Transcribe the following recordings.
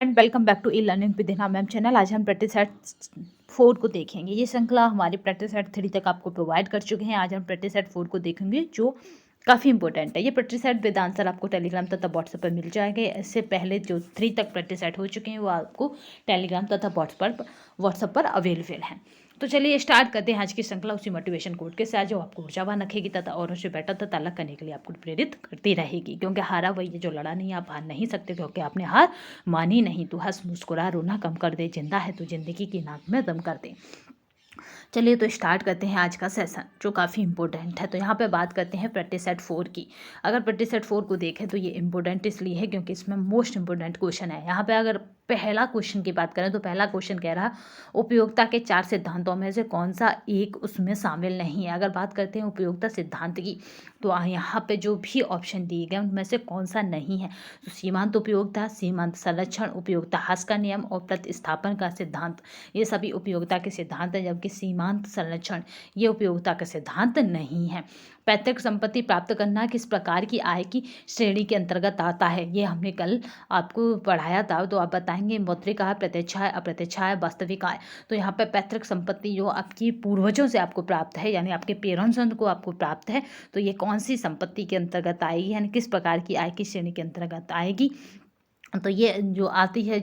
And welcome back to e learning with Hina ma'am channel. आज हम practice set 4 को देखेंगे। ये श्रृंखला हमारी प्रैक्टिस सेट 3 तक आपको प्रोवाइड कर चुके हैं। आज हम प्रैक्टिस सेट 4 को देखेंगे जो काफ़ी इंपॉर्टेंट है। ये प्रैक्टिस सेट विद आंसर आपको टेलीग्राम तथा व्हाट्सएप पर मिल जाएंगे। इससे पहले जो 3 तक प्रैक्टिस सेट हो चुके हैं वो आपको टेलीग्राम तथा व्हाट्सएप पर अवेलेबल हैं। तो चलिए स्टार्ट करते हैं आज की श्रृंखला उसी मोटिवेशन कोड के साथ जो आपको ऊर्जावान रखेगी तथा औरों से बेटर तथा अलग करने के लिए आपको प्रेरित करती रहेगी। क्योंकि हारा वही है जो लड़ा नहीं, आप हार नहीं सकते क्योंकि आपने हार मानी नहीं। तो हंस मुस्कुरा रोना कम कर दे, जिंदा है तो जिंदगी की नाक में दम कर दे। चलिए तो स्टार्ट करते हैं आज का सेशन जो काफ़ी इंपॉर्टेंट है। तो यहाँ पे बात करते हैं प्रैक्टिस सेट 4 की। अगर प्रैक्टिस सेट 4 को देखें तो ये इंपॉर्टेंट इसलिए है क्योंकि इसमें मोस्ट इंपॉर्टेंट क्वेश्चन है। यहाँ पे अगर पहला क्वेश्चन की बात करें तो पहला क्वेश्चन कह रहा उपयोगिता के 4 सिद्धांतों में से कौन सा एक उसमें शामिल नहीं है। अगर बात करते हैं उपयोगिता सिद्धांत की तो यहाँ पे जो भी ऑप्शन दिए गए उनमें से कौन सा नहीं है। तो सीमांत उपयोगिता, सीमांत संरक्षण, उपयोगिता ह्रास का नियम और प्रतिस्थापन का सिद्धांत, ये सभी उपयोगिता के सिद्धांत हैं। जबकि सीमांत संरक्षण ये उपयोगिता का सिद्धांत नहीं है। पैतृक संपत्ति प्राप्त करना किस प्रकार की आय की श्रेणी के अंतर्गत आता है, ये हमने कल आपको पढ़ाया था। तो आप बताएंगे मौद्रिक आय, प्रत्यक्ष आय, अप्रत्यक्ष आय, वास्तविक आय। तो यहाँ पर पैतृक संपत्ति जो आपकी पूर्वजों से आपको प्राप्त है यानी आपके पेरेंट्स को आपको प्राप्त है, तो ये कौन सी संपत्ति के अंतर्गत आएगी यानी किस प्रकार की आय की श्रेणी के अंतर्गत आएगी। तो ये जो आती है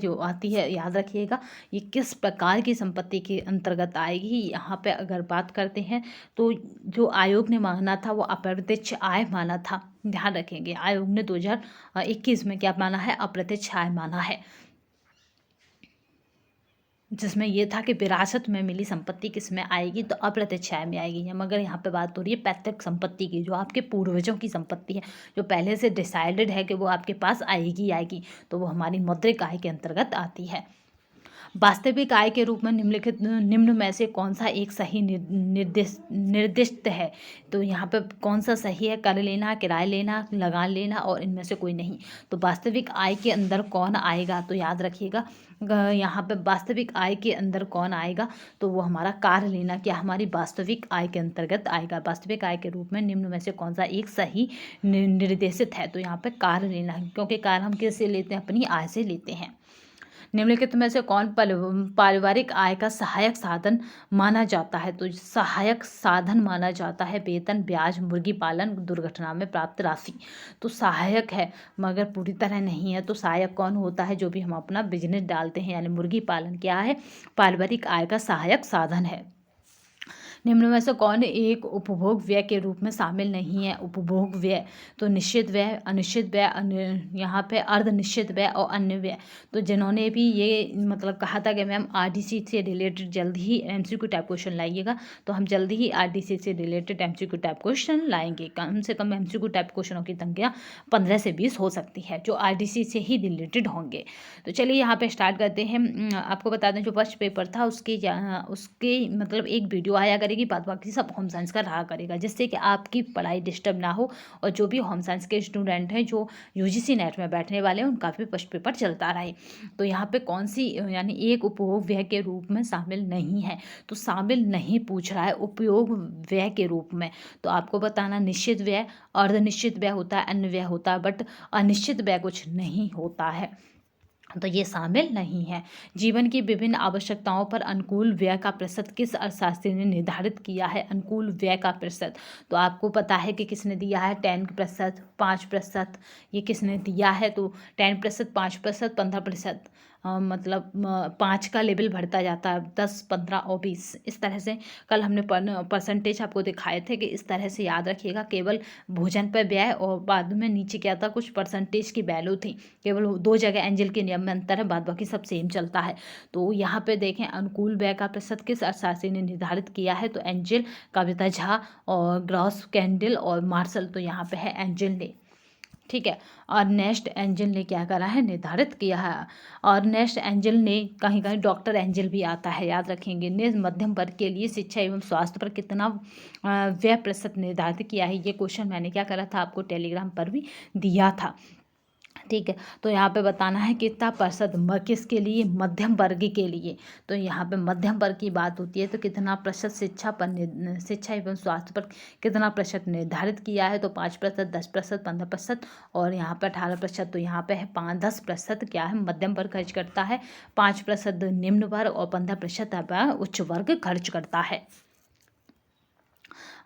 याद रखिएगा ये किस प्रकार की संपत्ति के अंतर्गत आएगी। यहाँ पे अगर बात करते हैं तो जो आयोग ने माना था वो अप्रत्यक्ष आय माना था। ध्यान रखेंगे आयोग ने 2021 में क्या माना है, अप्रत्यक्ष आय माना है, जिसमें ये था कि विरासत में मिली संपत्ति किस में आएगी, तो अप्रत्यक्ष आय में आएगी। हम अगर यहाँ पे बात हो रही है पैतृक संपत्ति की, जो आपके पूर्वजों की संपत्ति है, जो पहले से डिसाइडेड है कि वो आपके पास आएगी, तो वो हमारी मौद्रिक आय के अंतर्गत आती है। वास्तविक आय के रूप में निम्न में से कौन सा एक सही निर्दिष्ट है। तो यहाँ पे कौन सा सही है, कर लेना, किराए लेना, लगा लेना और इनमें से कोई नहीं। तो वास्तविक आय के अंदर कौन आएगा, तो याद रखिएगा यहाँ पे वास्तविक आय के अंदर कौन आएगा, तो वो हमारा कार लेना क्या हमारी वास्तविक आय के अंतर्गत आएगा। वास्तविक आय के रूप में निम्न में से कौन सा एक सही निर्देशित है, तो यहाँ पे कार लेना, क्योंकि कार हम किससे लेते हैं, अपनी आय से लेते हैं। निम्नलिखित में से कौन पारिवारिक आय का सहायक साधन माना जाता है, तो सहायक साधन माना जाता है वेतन, ब्याज, मुर्गी पालन, दुर्घटना में प्राप्त राशि। तो सहायक है मगर पूरी तरह नहीं है। तो सहायक कौन होता है, जो भी हम अपना बिजनेस डालते हैं, यानी मुर्गी पालन क्या है, पारिवारिक आय का सहायक साधन है। निम्न में से कौन एक उपभोग व्यय के रूप में शामिल नहीं है। उपभोग व्यय तो निश्चित व्यय, अनिश्चित व्यय, यहाँ पे अर्धनिश्चित व्यय और अन्य व्यय। तो जिन्होंने भी ये मतलब कहा था कि मैम आरडीसी से रिलेटेड जल्दी ही एमसीक्यू टाइप क्वेश्चन लाइएगा, तो हम जल्दी ही आरडीसी से रिलेटेड एमसीक्यू टाइप क्वेश्चन लाएंगे। कम से कम एमसीक्यू टाइप क्वेश्चनों की संख्या 15 से 20 हो सकती है जो आरडीसी से ही रिलेटेड होंगे। तो चलिए यहाँ पे स्टार्ट करते हैं। आपको बता दें जो फर्स्ट पेपर था उसके मतलब एक वीडियो आया करेगी, बाद बाकी सब होम साइंस का रहा करेगा, जिससे कि आपकी पढ़ाई डिस्टर्ब ना हो। और जो भी होम साइंस के स्टूडेंट हैं जो यूजीसी नेट में बैठने वाले हैं उनका भी फर्स्ट पेपर चलता रहे। तो यहाँ पे कौन सी यानी एक उपभोग व्यय के रूप में शामिल नहीं है, तो शामिल नहीं पूछ रहा है उपयोग व्यय के रूप में। तो आपको बताना निश्चित व्यय, अर्धनिश्चित व्यय होता है, अन्य व्यय होता है, बट अनिश्चित व्यय कुछ नहीं होता है, तो ये शामिल नहीं है। जीवन की विभिन्न आवश्यकताओं पर अनुकूल व्यय का प्रतिशत किस अर्थशास्त्री ने निर्धारित किया है। अनुकूल व्यय का प्रतिशत तो आपको पता है कि किसने दिया है, 10%, 5%। ये किसने दिया है, तो 10%, 5%, 15%, मतलब 5 का लेवल बढ़ता जाता है, 10, 15 और 20 इस तरह से। कल हमने परसेंटेज आपको दिखाए थे कि इस तरह से याद रखिएगा। केवल भोजन पर व्यय और बाद में नीचे क्या था, कुछ परसेंटेज की वैल्यू थी। केवल 2 जगह एंजल के नियम में अंतर है, बाद बाकी सब सेम चलता है। तो यहाँ पे देखें अनुकूल व्यय का प्रतिशत किस अर्थशास्त्री ने निर्धारित किया है, तो एंजल, कविता झा और ग्रॉस कैंडल और मार्शल। तो यहाँ पे है एंजल ने, ठीक है। और नेक्स्ट एंजल ने क्या करा है, निर्धारित किया है। और नेक्स्ट एंजल ने कहीं कहीं डॉक्टर एंजल भी आता है, याद रखेंगे। ने मध्यम वर्ग के लिए शिक्षा एवं स्वास्थ्य पर कितना व्यय प्रतिशत निर्धारित किया है। ये क्वेश्चन मैंने क्या करा था, आपको टेलीग्राम पर भी दिया था। ठीक है। तो यहाँ पे बताना है कितना प्रतिशत किसके लिए, मध्यम वर्ग के लिए। तो यहाँ पे मध्यम वर्ग की बात होती है तो कितना प्रतिशत शिक्षा एवं स्वास्थ्य पर कितना प्रतिशत निर्धारित किया है, तो 5%, 10%, 15%, और यहाँ पे 18%। तो यहाँ पे है 10% क्या है, मध्यम वर्ग खर्च करता है, 5% निम्न वर्ग और 15% उच्च वर्ग खर्च करता है।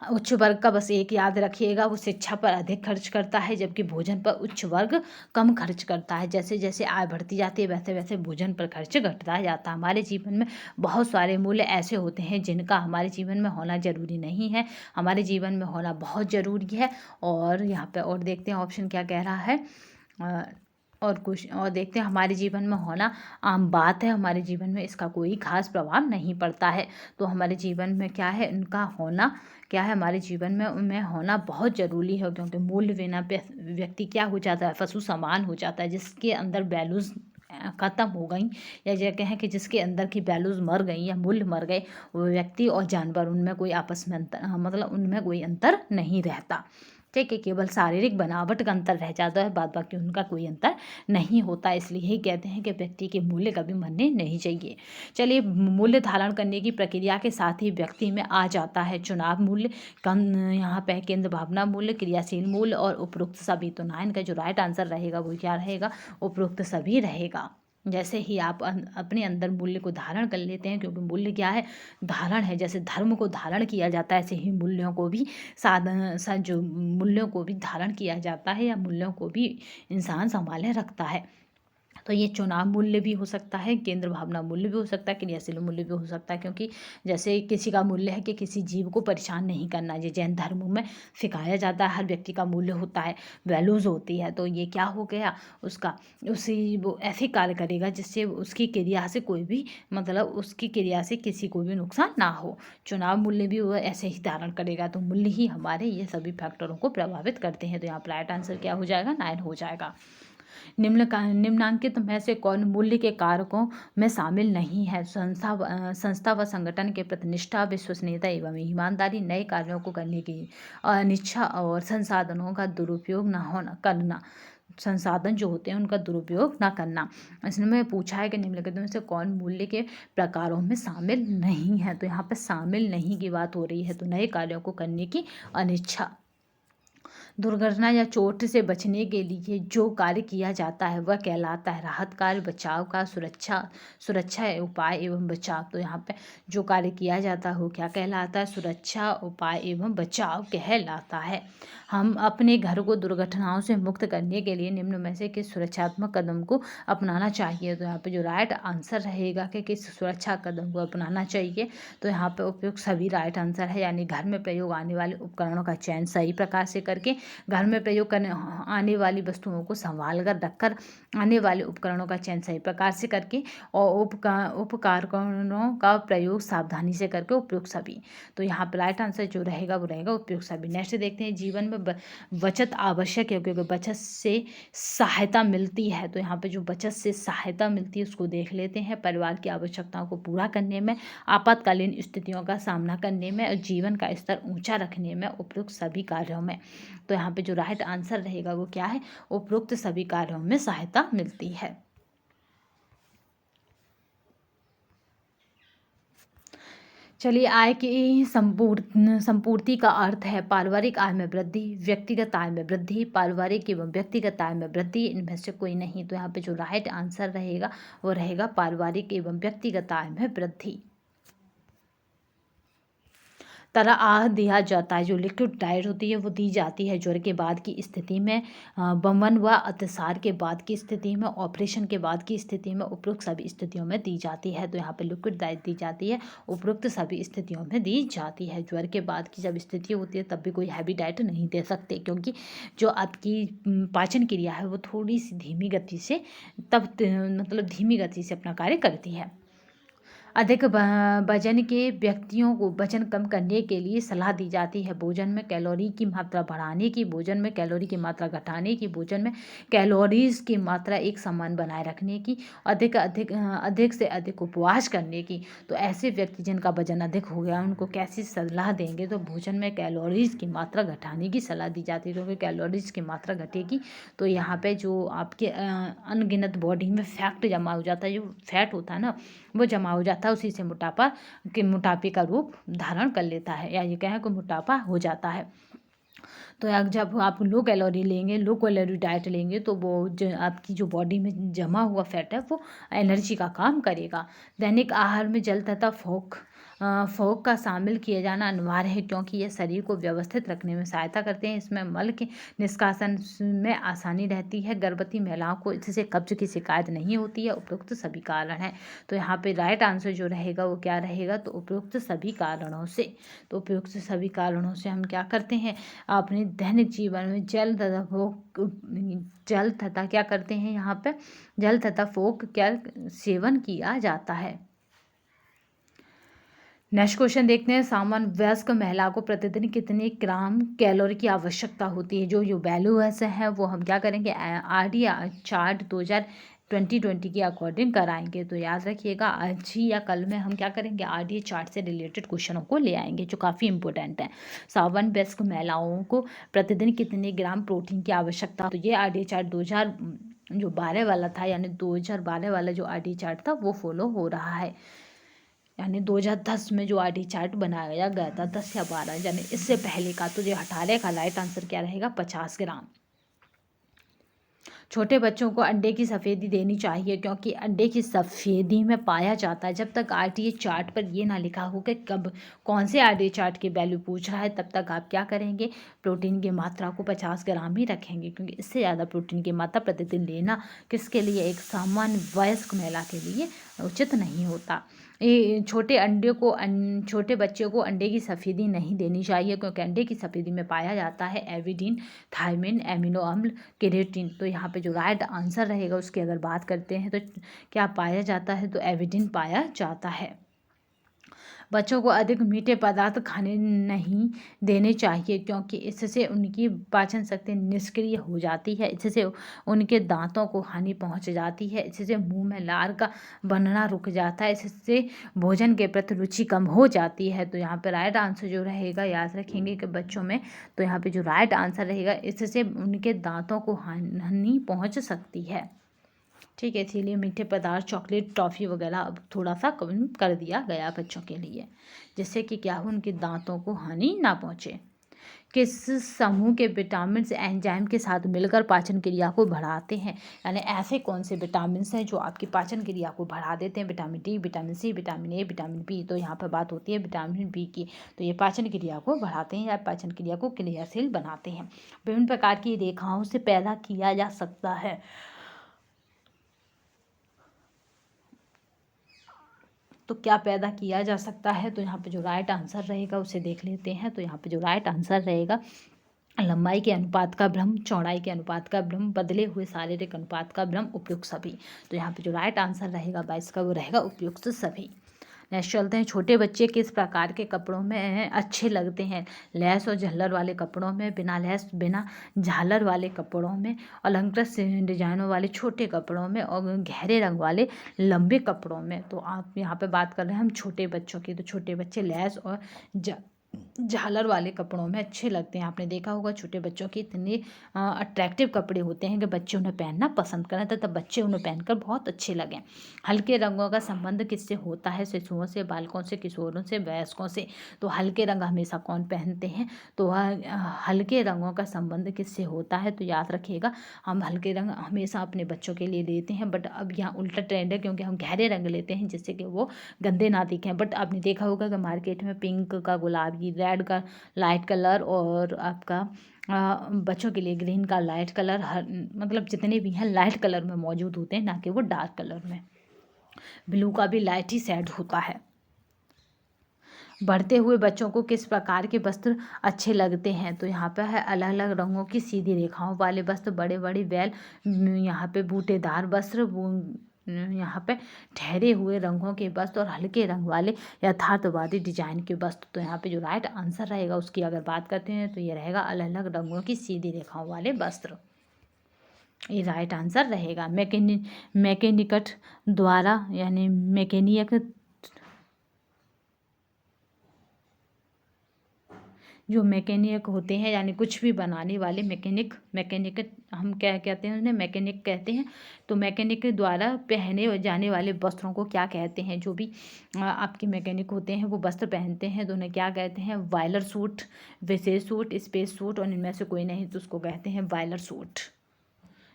उच्च वर्ग का बस एक याद रखिएगा, वो शिक्षा पर अधिक खर्च करता है, जबकि भोजन पर उच्च वर्ग कम खर्च करता है। जैसे जैसे आय बढ़ती जाती है वैसे वैसे भोजन पर खर्च घटता जाता है। हमारे जीवन में बहुत सारे मूल्य ऐसे होते हैं जिनका हमारे जीवन में होना जरूरी नहीं है, हमारे जीवन में होना बहुत ज़रूरी है। और यहाँ पे और देखते हैं ऑप्शन क्या कह रहा है। और कुछ और देखते हैं, हमारे जीवन में होना आम बात है, हमारे जीवन में इसका कोई खास प्रभाव नहीं पड़ता है। तो हमारे जीवन में क्या है, इनका होना क्या है, हमारे जीवन में होना बहुत ज़रूरी है। क्योंकि मूल्य बिना व्यक्ति क्या हो जाता है, पशु समान हो जाता है, जिसके अंदर वैल्यूज़ ख़त्म हो गई, या ये कहें कि जिसके अंदर की वैल्यूज़ मर गई या मूल्य मर गए, वो व्यक्ति और जानवर उनमें कोई आपस में अंतर, मतलब उनमें कोई अंतर नहीं रहता। ठीक है, केवल शारीरिक बनावट का अंतर रह जाता है, बाद बाकी उनका कोई अंतर नहीं होता। इसलिए ही कहते हैं कि व्यक्ति के मूल्य कभी मरने नहीं चाहिए। चलिए, मूल्य धारण करने की प्रक्रिया के साथ ही व्यक्ति में आ जाता है चुनाव मूल्य, यहाँ पे केंद्र भावना मूल्य, क्रियाशील मूल्य और उपरोक्त सभी। तो 9 का जो राइट आंसर रहेगा वो क्या रहेगा, उपरोक्त सभी रहेगा। जैसे ही आप अपने अंदर मूल्य को धारण कर लेते हैं, क्योंकि मूल्य क्या है, धारण है। जैसे धर्म को धारण किया जाता है, ऐसे ही मूल्यों को भी जो मूल्यों को भी धारण किया जाता है, या मूल्यों को भी इंसान संभाले रखता है। तो ये चुनाव मूल्य भी हो सकता है, केंद्र भावना मूल्य भी हो सकता है, क्रियाशील मूल्य भी हो सकता है। क्योंकि जैसे किसी का मूल्य है कि किसी जीव को परेशान नहीं करना, ये जैन धर्मों में सिखाया जाता है। हर व्यक्ति का मूल्य होता है, वैल्यूज़ होती है। तो ये क्या हो गया, उसका उसी वो ऐसे कार्य करेगा जिससे उसकी क्रिया से कोई भी, मतलब उसकी क्रिया से किसी को भी नुकसान ना हो। चुनाव मूल्य भी वो ऐसे ही धारण करेगा। तो मूल्य ही हमारे ये सभी फैक्टरों को प्रभावित करते हैं। तो यहाँ पर राइट आंसर क्या हो जाएगा, 9 हो जाएगा। निम्नांकित में से कौन मूल्य के कारकों में शामिल नहीं है, संस्था व संगठन के प्रति निष्ठा, विश्वसनीयता एवं ईमानदारी, नए कार्यों को करने की अनिच्छा और संसाधनों का दुरुपयोग न होना करना, संसाधन जो होते हैं उनका दुरुपयोग ना करना। इसमें पूछा है कि निम्नलिखित में से कौन मूल्य के प्रकारों में शामिल नहीं है। तो यहाँ पर शामिल नहीं की बात हो रही है। तो नए कार्यों को करने की अनिच्छा, दुर्घटना या चोट से बचने के लिए जो कार्य किया जाता है वह कहलाता है राहत कार्य, बचाव का, सुरक्षा उपाय एवं बचाव। तो यहाँ पे जो कार्य किया जाता है वो क्या कहलाता है, सुरक्षा उपाय एवं बचाव कहलाता है। हम अपने घर को दुर्घटनाओं से मुक्त करने के लिए निम्न में से किस सुरक्षात्मक कदम को अपनाना चाहिए। तो यहाँ पे जो राइट आंसर रहेगा कि किस सुरक्षा कदम को अपनाना चाहिए, तो यहाँ पे उपयुक्त सभी राइट आंसर है। यानी घर में प्रयोग आने वाले उपकरणों का चयन सही प्रकार से करके, घर में प्रयोग करने आने वाली वस्तुओं को संभाल कर रखकर, आने वाले उपकरणों का चयन सही प्रकार से करके, और उपकरणों का प्रयोग सावधानी से करके, उपयुक्त सभी। तो यहाँ पर राइट आंसर जो रहेगा वो रहेगा उपयुक्त सभी। नेक्स्ट देखते हैं, जीवन में बचत आवश्यक है क्योंकि बचत से सहायता मिलती है। तो यहाँ पे जो बचत से सहायता मिलती है उसको देख लेते हैं। परिवार की आवश्यकताओं को पूरा करने में, आपातकालीन स्थितियों का सामना करने में और जीवन का स्तर ऊंचा रखने में, उपयुक्त सभी कार्यों में। तो यहाँ पे जो राइट आंसर रहेगा वो क्या है, उपयुक्त सभी कार्यों में सहायता मिलती है। चलिए, आय की संपूर्ति का अर्थ है पारिवारिक आय में वृद्धि, व्यक्तिगत आय में वृद्धि, पारिवारिक एवं व्यक्तिगत आय में वृद्धि, इनमें से कोई नहीं। तो यहाँ पे जो राइट आंसर रहेगा वो रहेगा पारिवारिक एवं व्यक्तिगत आय में वृद्धि। तरह आह दिया जाता है, जो लिक्विड डाइट होती है वो दी जाती है ज्वर के बाद की स्थिति में, बमन व अतिसार के बाद की स्थिति में, ऑपरेशन के बाद की स्थिति में, उपरोक्त सभी स्थितियों में दी जाती है। तो यहाँ पे लिक्विड डाइट दी जाती है, उपरोक्त सभी स्थितियों में दी जाती है। ज्वर के बाद की जब स्थिति होती है तब भी कोई हैवी डाइट नहीं दे सकते, क्योंकि जो आपकी पाचन क्रिया है वो थोड़ी सी धीमी गति से, मतलब धीमी गति से अपना कार्य करती है। अधिक वजन के व्यक्तियों को वजन कम करने के लिए सलाह दी जाती है। भोजन में कैलोरी की मात्रा बढ़ाने की, भोजन में कैलोरी की मात्रा घटाने की, भोजन में कैलोरीज की मात्रा एक समान बनाए रखने की, अधिक से अधिक उपवास करने की। तो ऐसे व्यक्ति जिनका वजन अधिक हो गया उनको कैसी सलाह देंगे, तो भोजन में कैलोरीज की मात्रा घटाने की सलाह दी जाती है, क्योंकि कैलोरीज की मात्रा घटेगी तो यहाँ पे जो आपके अनगिनत बॉडी में फैट जमा हो जाता है, जो फैट होता है ना वो जमा हो जाता है, उसी से मोटापे का रूप धारण कर लेता है, या ये कहें कि मोटापा हो जाता है। तो जब आप लो कैलोरी डाइट लेंगे तो वो जो आपकी जो बॉडी में जमा हुआ फैट है वो एनर्जी का काम करेगा। दैनिक आहार में जल तथा फोक का शामिल किया जाना अनिवार्य है, क्योंकि ये शरीर को व्यवस्थित रखने में सहायता करते हैं। इसमें मल के निष्कासन में आसानी रहती है। गर्भवती महिलाओं को इससे कब्ज की शिकायत नहीं होती है। उपयुक्त सभी कारण हैं। तो यहाँ पे राइट आंसर जो रहेगा वो क्या रहेगा, तो उपयुक्त सभी कारणों से। तो उपयुक्त सभी कारणों से हम क्या करते हैं, अपने दैनिक जीवन में जल तथा क्या करते हैं, यहाँ पे जल तथा फोक क्या सेवन किया जाता है। नेक्स्ट क्वेश्चन देखते हैं। सामान्य वयस्क महिला को प्रतिदिन कितने ग्राम कैलोरी की आवश्यकता होती है। जो वैल्यूज है वो हम क्या करेंगे, आरडी चार्ट 2020 के अकॉर्डिंग कराएंगे। तो याद रखिएगा आज ही या कल में हम क्या करेंगे, आरडीए चार्ट से रिलेटेड क्वेश्चनों को ले आएंगे जो काफ़ी इंपॉर्टेंट है। सामान्य वयस्क महिलाओं को प्रतिदिन कितने ग्राम प्रोटीन की आवश्यकता, तो ये आरडीए चार्ट 2012 वाला था, यानी 2012 वाला जो आरडीए चार्ट था वो फॉलो हो रहा है। यानी 2010 में जो आरडी चार्ट बनाया गया था 10 या 12, यानी इससे पहले का। तो जो 18 का राइट आंसर क्या रहेगा, 50 ग्राम। छोटे बच्चों को अंडे की सफ़ेदी देनी चाहिए, क्योंकि अंडे की सफ़ेदी में पाया जाता है, जब तक आरडीए चार्ट पर ये ना लिखा हो कि कब कौन से आरडीए चार्ट की वैल्यू पूछ रहा है, तब तक आप क्या करेंगे, प्रोटीन की मात्रा को 50 ग्राम ही रखेंगे, क्योंकि इससे ज़्यादा प्रोटीन की मात्रा प्रतिदिन लेना किसके लिए, एक सामान्य वयस्क महिला के लिए उचित नहीं होता। छोटे बच्चे को अंडे की सफ़ेदी नहीं देनी चाहिए, क्योंकि अंडे की सफ़ेदी में पाया जाता है एविडिन, थायमिन, एमिनो अम्ल, केरेटिन। तो यहाँ पे जो राइट आंसर रहेगा उसकी अगर बात करते हैं तो क्या पाया जाता है, तो एविडिन पाया जाता है। बच्चों को अधिक मीठे पदार्थ खाने नहीं देने चाहिए, क्योंकि इससे उनकी पाचन शक्ति निष्क्रिय हो जाती है, इससे उनके दांतों को हानि पहुंच जाती है, इससे मुंह में लार का बनना रुक जाता है, इससे भोजन के प्रति रुचि कम हो जाती है। तो यहाँ पे राइट आंसर जो रहेगा, याद रखेंगे कि बच्चों में, तो यहाँ पे जो राइट आंसर रहेगा, इससे उनके दांतों को हानि पहुँच सकती है। ठीक है, इसीलिए मीठे पदार्थ, चॉकलेट, टॉफ़ी वगैरह अब थोड़ा सा कम कर दिया गया बच्चों के लिए, जिससे कि क्या हो, उनके दांतों को हानि ना पहुँचे। किस समूह के विटामिन एंजाइम के साथ मिलकर पाचन क्रिया को बढ़ाते हैं, यानी ऐसे कौन से विटामिन हैं जो आपकी पाचन क्रिया को बढ़ा देते हैं, vitamin D, vitamin C, vitamin A, vitamin B. तो यहाँ पर बात होती है विटामिन बी की। तो ये पाचन क्रिया को बढ़ाते हैं या पाचन क्रिया को क्रियाशील बनाते हैं। विभिन्न प्रकार की रेखाओं से पैदा किया जा सकता है, तो क्या पैदा किया जा सकता है, तो यहाँ पे जो राइट आंसर रहेगा उसे देख लेते हैं। तो यहाँ पे जो राइट आंसर रहेगा, लंबाई के अनुपात का भ्रम, चौड़ाई के अनुपात का भ्रम, बदले हुए शारीरिक अनुपात का भ्रम, उपयुक्त सभी। तो यहाँ पे जो राइट आंसर रहेगा 22 का वो रहेगा उपयुक्त सभी। नेक्स्ट चलते हैं। छोटे बच्चे किस प्रकार के कपड़ों में अच्छे लगते हैं, लैस और झालर वाले कपड़ों में, बिना लैस बिना झालर वाले कपड़ों में, अलंकृत डिजाइनों वाले छोटे कपड़ों में, और गहरे रंग वाले लंबे कपड़ों में। तो आप यहाँ पे बात कर रहे हैं हम छोटे बच्चों की, तो छोटे बच्चे लैस और झालर वाले कपड़ों में अच्छे लगते हैं। आपने देखा होगा छोटे बच्चों के इतने अट्रैक्टिव कपड़े होते हैं कि बच्चे उन्हें पहनना पसंद करें तथा बच्चे उन्हें पहनकर बहुत अच्छे लगें। हल्के रंगों का संबंध किससे होता है, शिशुओं से, बालकों से, किशोरों से, वयस्कों से। तो हल्के रंग हमेशा कौन पहनते हैं, तो हल्के रंगों का संबंध किससे होता है, तो याद रखिएगा हम हल्के रंग हमेशा अपने बच्चों के लिए लेते हैं, बट अब यहाँ उल्टा ट्रेंड है, क्योंकि हम गहरे रंग लेते हैं जिससे कि वो गंदे ना दिखें। बट आपने देखा होगा कि मार्केट में पिंक का, गुलाबी, रेड का लाइट कलर, और आपका बच्चों के लिए ग्रीन का लाइट कलर, हर मतलब जितने भी हैं लाइट कलर में मौजूद होते हैं, ना कि वो डार्क कलर में। ब्लू का भी लाइट ही शेड होता है। बढ़ते हुए बच्चों को किस प्रकार के वस्त्र अच्छे लगते हैं, तो यहाँ पे है अलग अलग रंगों की सीधी रेखाओं वाले वस्त्र, बड़े बड़े बैल, यहाँ पे बूटेदार वस्त्र, यहाँ पे ठहरे हुए रंगों के वस्त्र और हल्के रंग वाले यथार्थवादी डिजाइन के वस्त्र। तो यहाँ पे जो राइट आंसर रहेगा उसकी अगर बात करते हैं तो ये रहेगा अलग अलग रंगों की सीधी रेखाओं वाले वस्त्र। ये राइट आंसर रहेगा। मैकेनिकट द्वारा यानी मैकेनिक जो मैकेनिक होते हैं यानी कुछ भी बनाने वाले मैकेनिक हम क्या कहते हैं उन्हें मैकेनिक कहते हैं। तो मैकेनिक के द्वारा पहने जाने वाले वस्त्रों को क्या कहते हैं? जो भी आपके मैकेनिक होते हैं वो वस्त्र पहनते हैं तो उन्हें क्या कहते हैं? वायलर सूट, विशेष सूट, स्पेस सूट और इनमें से कोई नहीं तो उसको कहते हैं वायलर सूट।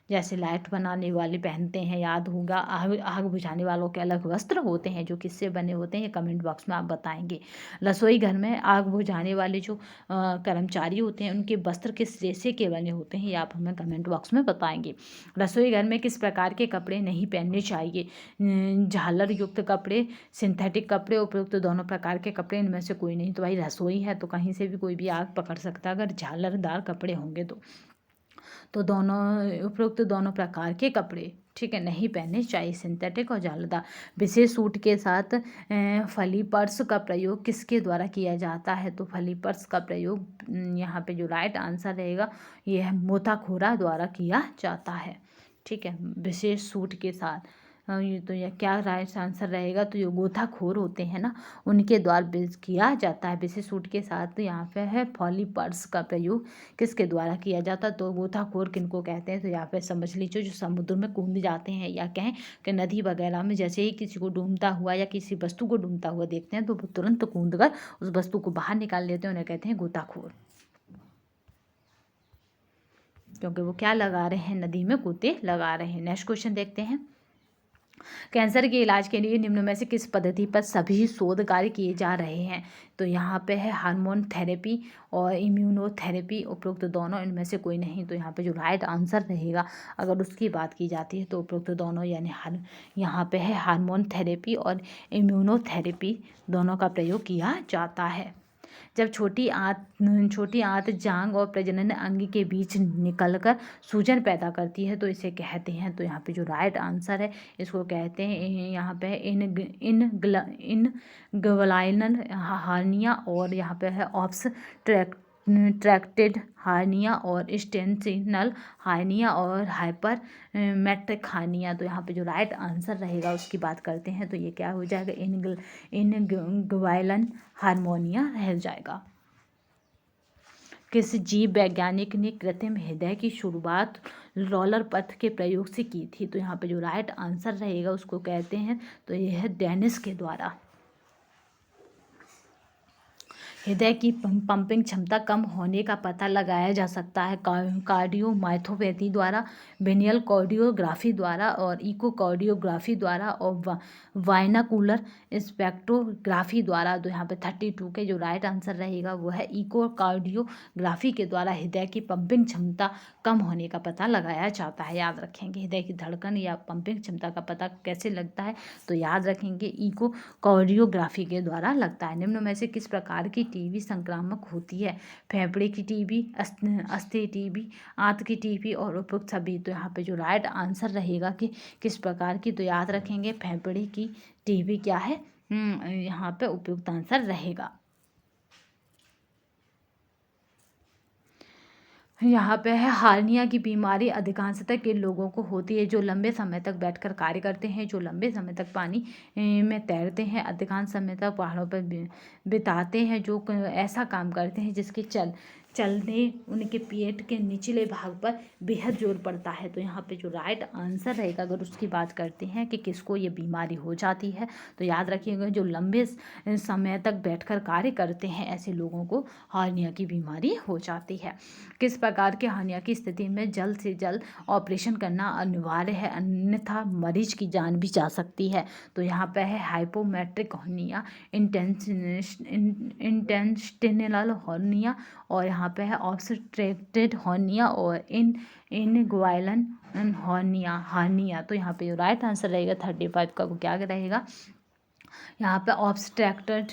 जैसे लाइट बनाने वाले पहनते हैं, याद होगा। आग आग बुझाने वालों के अलग वस्त्र होते हैं जो किससे बने होते हैं, ये कमेंट बॉक्स में आप बताएंगे। रसोई घर में आग बुझाने वाले जो कर्मचारी होते हैं उनके वस्त्र किस रेशे के बने होते हैं, ये आप हमें कमेंट बॉक्स में बताएंगे। रसोई घर में किस प्रकार के कपड़े नहीं पहनने चाहिए? झालर युक्त कपड़े, सिंथेटिक कपड़े, उपयुक्त दोनों प्रकार के कपड़े, इनमें से कोई नहीं। तो भाई रसोई है तो कहीं से भी कोई भी आग पकड़ सकता है अगर झालरदार कपड़े होंगे तो दोनों उपरोक्त दोनों प्रकार के कपड़े ठीक है नहीं पहनने चाहिए, सिंथेटिक और जालीदार। विशेष सूट के साथ फली पर्स का प्रयोग किसके द्वारा किया जाता है? तो फली पर्स का प्रयोग यहाँ पे जो राइट आंसर रहेगा यह मोताखोरा द्वारा किया जाता है। ठीक है, विशेष सूट के साथ ये तो यह क्या राइट आंसर रहेगा? तो जो गोताखोर होते हैं ना उनके द्वारा किया जाता है विशेष सूट के साथ। तो यहाँ पे है फॉली पर्स का प्रयोग किसके द्वारा किया जाता है? तो गोताखोर किनको कहते हैं? तो यहाँ पे समझ लीजिए जो समुद्र में कूद जाते हैं या कहें कि नदी वगैरह में जैसे ही किसी को डूबता हुआ या किसी वस्तु को डूबता हुआ देखते हैं तो वो तुरंत कूद कर उस वस्तु को बाहर निकाल लेते हैं, उन्हें कहते हैं गोताखोर। क्योंकि वो क्या लगा रहे हैं? नदी में कूदे लगा रहे हैं। नेक्स्ट क्वेश्चन देखते हैं। कैंसर के इलाज के लिए निम्न में से किस पद्धति पर सभी शोध कार्य किए जा रहे हैं? तो यहाँ पे है हार्मोन थेरेपी और इम्यूनोथेरेपी, उपरोक्त दोनों इनमें से कोई नहीं। तो यहाँ पे जो राइट आंसर रहेगा अगर उसकी बात की जाती है तो उपरोक्त दोनों यानी यहाँ पे है हार्मोन थेरेपी और इम्यूनोथेरेपी दोनों का प्रयोग किया जाता है। जब छोटी आंत जांग और प्रजनन अंग के बीच निकलकर सूजन पैदा करती है तो इसे कहते हैं। तो यहाँ पे जो राइट आंसर है इसको कहते हैं यहाँ पे इन ग्वालाइनल हार्निया और यहाँ पे है ऑप्स ट्रैक्टेड हार्निया और स्टेंसिनल हार्निया और हाइपर मेट्रिक हार्निया। तो यहाँ पे जो राइट आंसर रहेगा उसकी बात करते हैं तो ये क्या हो जाएगा? इन ग्वाइलन हार्मोनिया रह जाएगा। किस जीव वैज्ञानिक ने कृत्रिम हृदय की शुरुआत रोलर पथ के प्रयोग से की थी? तो यहाँ पे जो राइट आंसर रहेगा उसको कहते हैं तो यह है डेनिस के द्वारा। हृदय की पंपिंग क्षमता कम होने का पता लगाया जा सकता है कार्डियोमायोपैथी द्वारा, वेनियल कार्डियोग्राफी द्वारा और इकोकार्डियोग्राफी द्वारा और वाइनाकुलर स्पेक्ट्रोग्राफी द्वारा। तो यहाँ पे 32 के जो राइट आंसर रहेगा वो है इकोकार्डियोग्राफी के द्वारा हृदय की पंपिंग क्षमता कम होने का पता लगाया जाता है। याद रखेंगे हृदय की धड़कन या पंपिंग क्षमता का पता कैसे लगता है? तो याद रखेंगे इकोकार्डियोग्राफी के द्वारा लगता है। निम्न में से किस प्रकार की टीबी संक्रामक होती है? फेफड़े की टीबी, अस्थि टीबी, आंत की टीबी और उपयुक्त सभी। तो यहाँ पे जो राइट आंसर रहेगा कि किस प्रकार की, तो याद रखेंगे फेफड़े की टीबी क्या है यहाँ पे उपयुक्त आंसर रहेगा। यहाँ पे है हार्निया की बीमारी अधिकांशतः के लोगों को होती है जो लंबे समय तक बैठकर कार्य करते हैं, जो लंबे समय तक पानी में तैरते हैं, अधिकांश समय तक पहाड़ों पर बिताते हैं, जो ऐसा काम करते हैं जिसके चलने उनके पेट के निचले भाग पर बेहद जोर पड़ता है। तो यहाँ पे जो राइट आंसर रहेगा अगर उसकी बात करते हैं कि किसको ये बीमारी हो जाती है तो याद रखिएगा जो लंबे समय तक बैठकर कार्य करते हैं ऐसे लोगों को हार्निया की बीमारी हो जाती है। किस प्रकार के हार्निया की स्थिति में जल्द से जल्द ऑपरेशन करना अनिवार्य है अन्यथा मरीज की जान भी जा सकती है? तो यहाँ पे है हाइपोमेट्रिक हार्निया, इंटेस्टिनल हार्निया और यहाँ पे है ऑब्स्ट्रक्टेड हार्निया और इनग्वाइलन हार्निया। तो यहाँ पे जो राइट आंसर रहेगा 35 का क्या रहेगा? यहाँ पे ऑब्स्ट्रक्टेड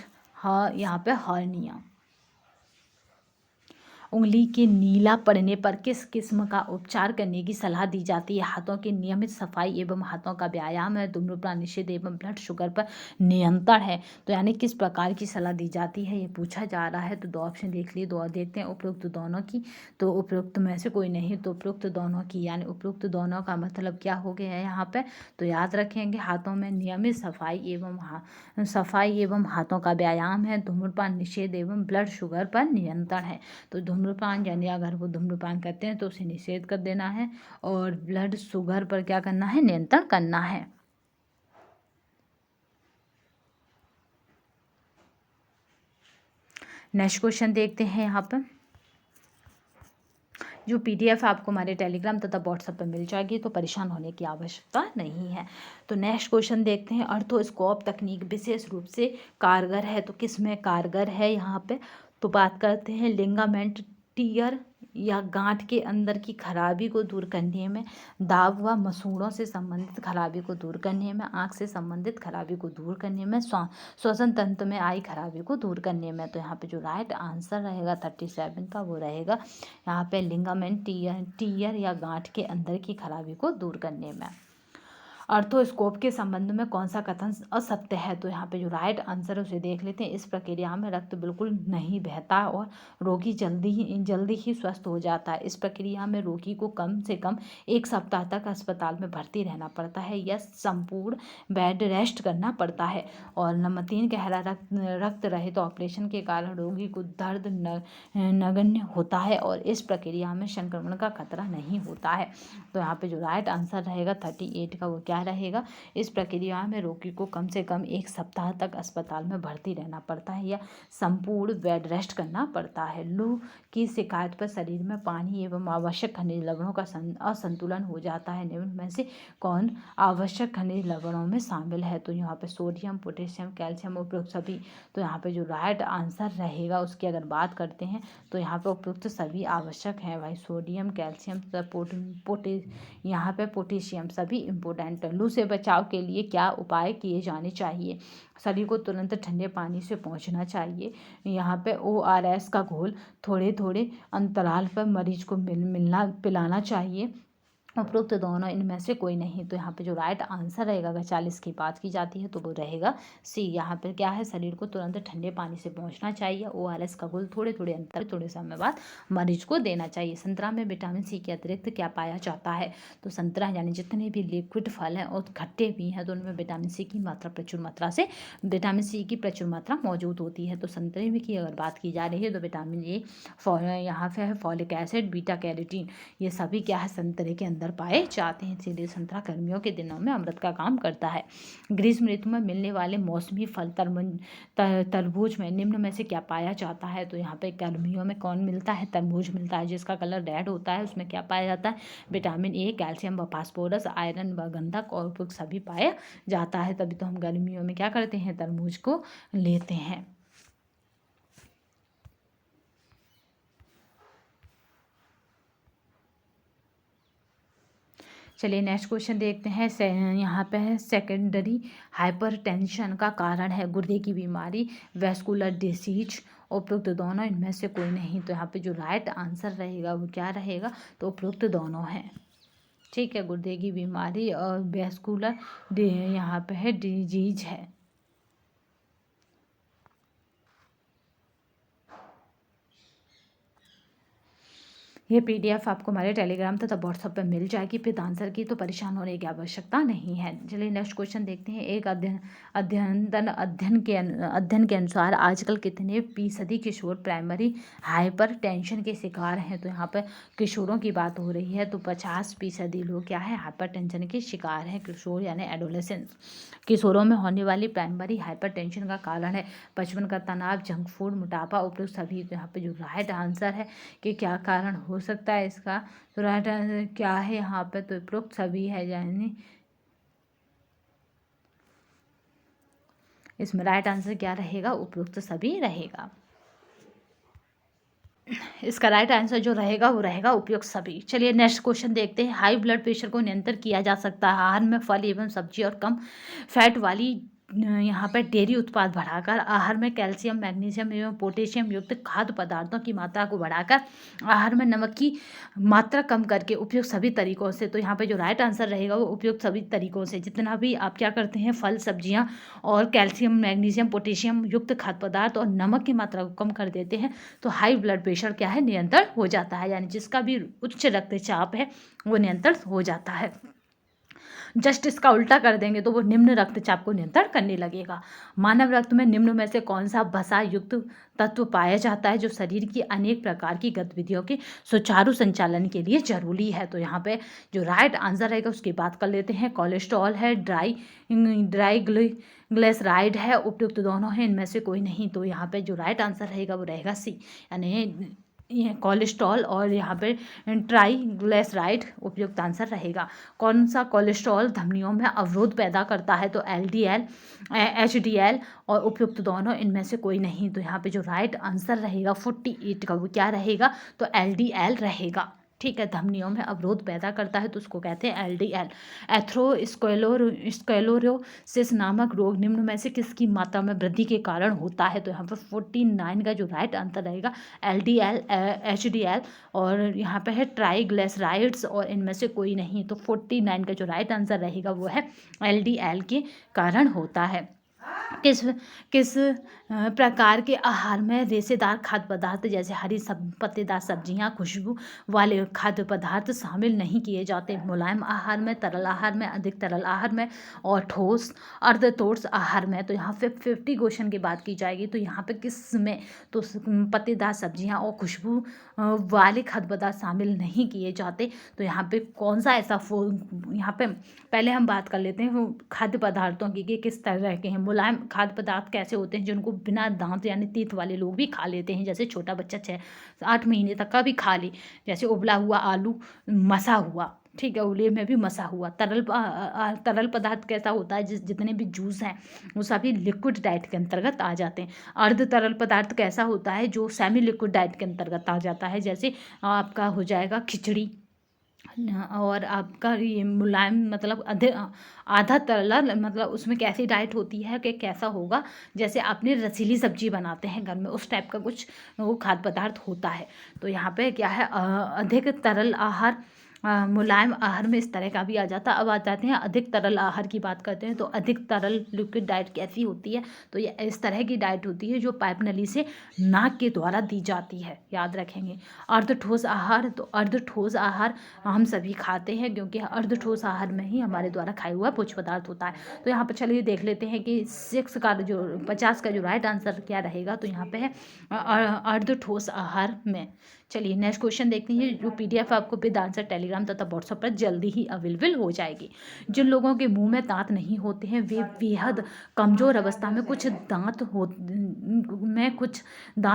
यहाँ पे हार्निया। उंगली के नीला पड़ने पर किस किस्म का उपचार करने की सलाह दी जाती है? हाथों की नियमित सफाई एवं हाथों का व्यायाम है, धूम्रपान निषेध एवं ब्लड शुगर पर नियंत्रण है। तो यानी किस प्रकार की सलाह दी जाती है, ये पूछा जा रहा है। तो दो ऑप्शन देख लिए, दो देखते हैं। उपरोक्त दोनों की, तो उपरोक्त में से कोई नहीं, तो उपरोक्त दोनों की, यानी उपरोक्त दोनों का मतलब क्या हो गया है यहाँ पे? तो याद रखेंगे, हाथों में नियमित सफाई एवं हाथों का व्यायाम है, धूम्रपान निषेध एवं ब्लड शुगर पर नियंत्रण है। तो धूम्रपान यानी अगर वो धूम्रपान करते हैं तो उसे निषेध कर देना है, और ब्लड शुगर पर क्या करना है? नियंत्रण करना है। नेक्स्ट क्वेश्चन देखते हैं। यहाँ पर जो PDF आपको हमारे टेलीग्राम तथा व्हाट्सएप पर मिल जाएगी, तो परेशान होने की आवश्यकता नहीं है। तो नेक्स्ट क्वेश्चन देखते हैं। अर्थोस्कोप तकनीक विशेष रूप से कारगर है, तो किस में कारगर है यहाँ पे? तो बात करते हैं लिगामेंट टियर या गांठ के अंदर की खराबी को दूर करने में, दाव व मसूड़ों से संबंधित खराबी को दूर करने में, आँख से संबंधित खराबी को दूर करने में, श्वसन तंत्र में आई खराबी को दूर करने में। तो यहाँ पे जो राइट आंसर रहेगा 37 का, वो रहेगा यहाँ पे लिगामेंट टियर या गांठ के अंदर की खराबी को दूर करने में। अर्थोस्कोप के संबंध में कौन सा कथन असत्य है? तो यहाँ पे जो राइट आंसर है उसे देख लेते हैं। इस प्रक्रिया में रक्त बिल्कुल नहीं बहता और रोगी जल्दी ही स्वस्थ हो जाता है। इस प्रक्रिया में रोगी को कम से कम 1 सप्ताह तक अस्पताल में भर्ती रहना पड़ता है या संपूर्ण बेड रेस्ट करना पड़ता है। और नंबर 3, गहरा रक्त रहित तो ऑपरेशन के कारण रोगी को दर्द नगण्य होता है और इस प्रक्रिया में संक्रमण का खतरा नहीं होता है। तो यहाँ पे जो राइट आंसर रहेगा 38 का, वो क्या रहेगा? इस प्रक्रिया में रोगी को कम से कम 1 सप्ताह तक अस्पताल में भर्ती रहना पड़ता है या संपूर्ण बेड रेस्ट करना पड़ता है। लू की शिकायत पर शरीर में पानी एवं आवश्यक खनिज लवणों का असंतुलन हो जाता है। निम्न में से कौन आवश्यक खनिज लवणों में शामिल है? तो यहाँ पे सोडियम, पोटेशियम, कैल्शियम, उपयुक्त सभी। तो यहाँ पे जो राइट आंसर रहेगा उसकी अगर बात करते हैं तो यहाँ पे उपयुक्त सभी आवश्यक हैं भाई। सोडियम, कैल्शियम, यहाँ पे पोटेशियम सभी इम्पोर्टेंट। लू से बचाव के लिए क्या उपाय किए जाने चाहिए? शरीर को तुरंत ठंडे पानी से पोंछना चाहिए। यहाँ पे ORS का घोल थोड़े थोड़े अंतराल पर मरीज को पिलाना चाहिए। उपरोक्त दोनों इनमें से कोई नहीं। तो यहाँ पे जो राइट आंसर रहेगा, अगर 40 की बात की जाती है तो वो रहेगा C। यहाँ पे क्या है? शरीर को तुरंत ठंडे पानी से पोंछना चाहिए। ORS का घोल थोड़े समय बाद मरीज को देना चाहिए। संतरा में विटामिन C के अतिरिक्त क्या पाया जाता है? तो संतरा यानी जितने भी लिक्विड फल हैं और खट्टे भी हैं, तो उनमें विटामिन C की मात्रा विटामिन C की प्रचुर मात्रा मौजूद होती है। तो संतरे में की अगर बात की जा रही है तो विटामिन A, यहाँ पे है फॉलिक एसिड, बीटा कैरोटीन, ये सभी क्या है? संतरे के अंदर पाए जाते हैं। इसीलिए संतरा गर्मियों के दिनों में अमृत का काम करता है। ग्रीष्म ऋतु में मिलने वाले मौसमी फल तरबूज में निम्न में से क्या पाया जाता है? तो यहाँ पे गर्मियों में कौन मिलता है? तरबूज मिलता है, जिसका कलर रेड होता है। उसमें क्या पाया जाता है? विटामिन A, कैल्शियम व फास्फोरस, आयरन व गंधक और उपयुक्त सभी पाया जाता है। तभी तो हम गर्मियों में क्या करते हैं? तरबूज को लेते हैं। चलिए नेक्स्ट क्वेश्चन देखते हैं। यहाँ पे है सेकेंडरी हाइपरटेंशन का कारण है गुर्दे की बीमारी, वैस्कुलर डिसीज, उपयुक्त दोनों इनमें से कोई नहीं। तो यहाँ पे जो राइट आंसर रहेगा वो क्या रहेगा? तो उपयुक्त दोनों है। ठीक है, गुर्दे की बीमारी और वैस्कुलर यहाँ पे है डिजीज है। ये PDF आपको हमारे टेलीग्राम तथा व्हाट्सएप पर मिल जाएगी। फिर आंसर की तो परेशान होने की आवश्यकता नहीं है। चलिए नेक्स्ट क्वेश्चन देखते हैं। एक अध्ययन के अनुसार आजकल कितने फीसदी किशोर प्राइमरी हाइपरटेंशन के शिकार हैं? तो यहाँ पर किशोरों की बात हो रही है, तो 50% लोग क्या है? हाइपरटेंशन के शिकार हैं। किशोर यानी एडोलेसेंस। किशोरों में होने वाली प्राइमरी हाइपरटेंशन का कारण है बचपन का तनाव, जंक फूड, मोटापा, उपयुक्त सभी। तो यहाँ पे जो राइट आंसर है कि क्या कारण हो सकता है इसका? तो राइट आंसर क्या है यहाँ पे? तो उपयुक्त सभी है, यानी इसमें राइट आंसर क्या रहेगा? उपयुक्त सभी रहेगा। इसका राइट आंसर जो रहेगा वो रहेगा उपयुक्त सभी। चलिए नेक्स्ट क्वेश्चन देखते हैं। हाई ब्लड प्रेशर को नियंत्रित किया जा सकता है आहार में फल एवं सब्जी और कम फैट वाली यहाँ पर डेयरी उत्पाद बढ़ाकर आहार में कैल्शियम, मैग्नीशियम एवं पोटेशियम युक्त खाद्य पदार्थों की मात्रा को बढ़ाकर आहार में नमक की मात्रा कम करके उपयुक्त सभी तरीकों से। तो यहाँ पे जो राइट आंसर रहेगा वो उपयुक्त सभी तरीकों से, जितना भी आप क्या करते हैं फल सब्जियाँ और कैल्शियम, मैग्नीशियम, पोटेशियम युक्त खाद्य पदार्थ और नमक की मात्रा को कम कर देते हैं तो हाई ब्लड प्रेशर क्या है नियंत्रण हो जाता है, यानी जिसका भी उच्च रक्तचाप है वो नियंत्रण हो जाता है। जस्ट इसका उल्टा कर देंगे तो वो निम्न रक्तचाप को नियंत्रण करने लगेगा। मानव रक्त में निम्न में से कौन सा वसा युक्त तत्व पाया जाता है जो शरीर की अनेक प्रकार की गतिविधियों के सुचारू संचालन के लिए जरूरी है। तो यहाँ पे जो राइट आंसर रहेगा उसकी बात कर लेते हैं। कोलेस्ट्रॉल है, ड्राई ग्लिसराइड है, उपयुक्त दोनों हैं, इनमें से कोई नहीं। तो यहाँ पे जो राइट आंसर रहेगा वो रहेगा सी, यानी ये कोलेस्ट्रॉल और यहाँ पे ट्राइग्लिसराइड उपयुक्त आंसर रहेगा। कौन सा कोलेस्ट्रॉल धमनियों में अवरोध पैदा करता है? तो LDL, HDL और उपयुक्त दोनों, इनमें से कोई नहीं। तो यहाँ पे जो राइट आंसर रहेगा 48 का वो क्या रहेगा? तो LDL रहेगा। ठीक है, धमनियों में अवरोध पैदा करता है तो उसको कहते हैं LDL। एथेरोस्क्लेरोसिस नामक रोग निम्न में से किसकी मात्रा में वृद्धि के कारण होता है? तो यहाँ पर 49 का जो राइट आंसर रहेगा LDL, HDL और यहाँ पे है ट्राइग्लिसराइड्स और इनमें से कोई नहीं। तो 49 का जो राइट आंसर रहेगा वो है LDL के कारण होता है। किस किस प्रकार के आहार में रेशेदार खाद्य पदार्थ जैसे हरी पत्तेदार सब्जियां, खुशबू वाले खाद्य पदार्थ शामिल नहीं किए जाते? मुलायम आहार में, तरल आहार में, अधिक तरल आहार में और ठोस अर्ध ठोस आहार में। तो यहाँ पे 50 क्वेश्चन की बात की जाएगी तो यहाँ पे किस में? तो पत्तेदार सब्जियां और खुशबू वाले खाद्य पदार्थ शामिल नहीं किए जाते। तो यहाँ पे कौन सा ऐसा यहाँ पे पहले हम बात कर लेते हैं खाद्य पदार्थों की कि किस तरह के हैं। मुलायम खाद्य पदार्थ कैसे होते हैं? जिनको बिना दांत यानी तीत वाले लोग भी खा लेते हैं, जैसे छोटा बच्चा 6-8 महीने तक का भी खा ले, जैसे उबला हुआ आलू, मसा हुआ, ठीक है, उबले में भी मसा हुआ। तरल पदार्थ कैसा होता है? जितने भी जूस हैं वो सभी लिक्विड डाइट के अंतर्गत आ जाते हैं। अर्ध तरल पदार्थ कैसा होता है? जो सेमी लिक्विड डाइट के अंतर्गत आ जाता है, जैसे आपका हो जाएगा खिचड़ी और आपका ये मुलायम मतलब आधा तरल, मतलब उसमें कैसी डाइट होती है कि कैसा होगा, जैसे आपने रसीली सब्जी बनाते हैं घर में उस टाइप का कुछ वो खाद्य पदार्थ होता है। तो यहाँ पे क्या है अधिक तरल आहार, मुलायम आहार में इस तरह का भी आ जाता है। अब आ जाते हैं अधिक तरल आहार की बात करते हैं। तो अधिक तरल लिक्विड डाइट कैसी होती है? तो ये इस तरह की डाइट होती है जो पाइप नली से नाक के द्वारा दी जाती है, याद रखेंगे। अर्ध ठोस आहार, तो अर्ध ठोस आहार हम सभी खाते हैं क्योंकि अर्ध ठोस आहार में ही हमारे द्वारा खाया हुआ भोज्य पदार्थ होता है। तो यहाँ पर चलिए देख लेते हैं कि 6 का जो 50 का जो राइट आंसर क्या रहेगा। तो यहाँ पे है अर्ध ठोस आहार में। चलिए नेक्स्ट क्वेश्चन देखते हैं, जो PDF आपको विद आंसर टेलीग्राम तथा व्हाट्सएप पर जल्दी ही अवेलेबल हो जाएगी। जिन लोगों के मुंह में दांत नहीं होते हैं वे बेहद कमजोर अवस्था में कुछ दांत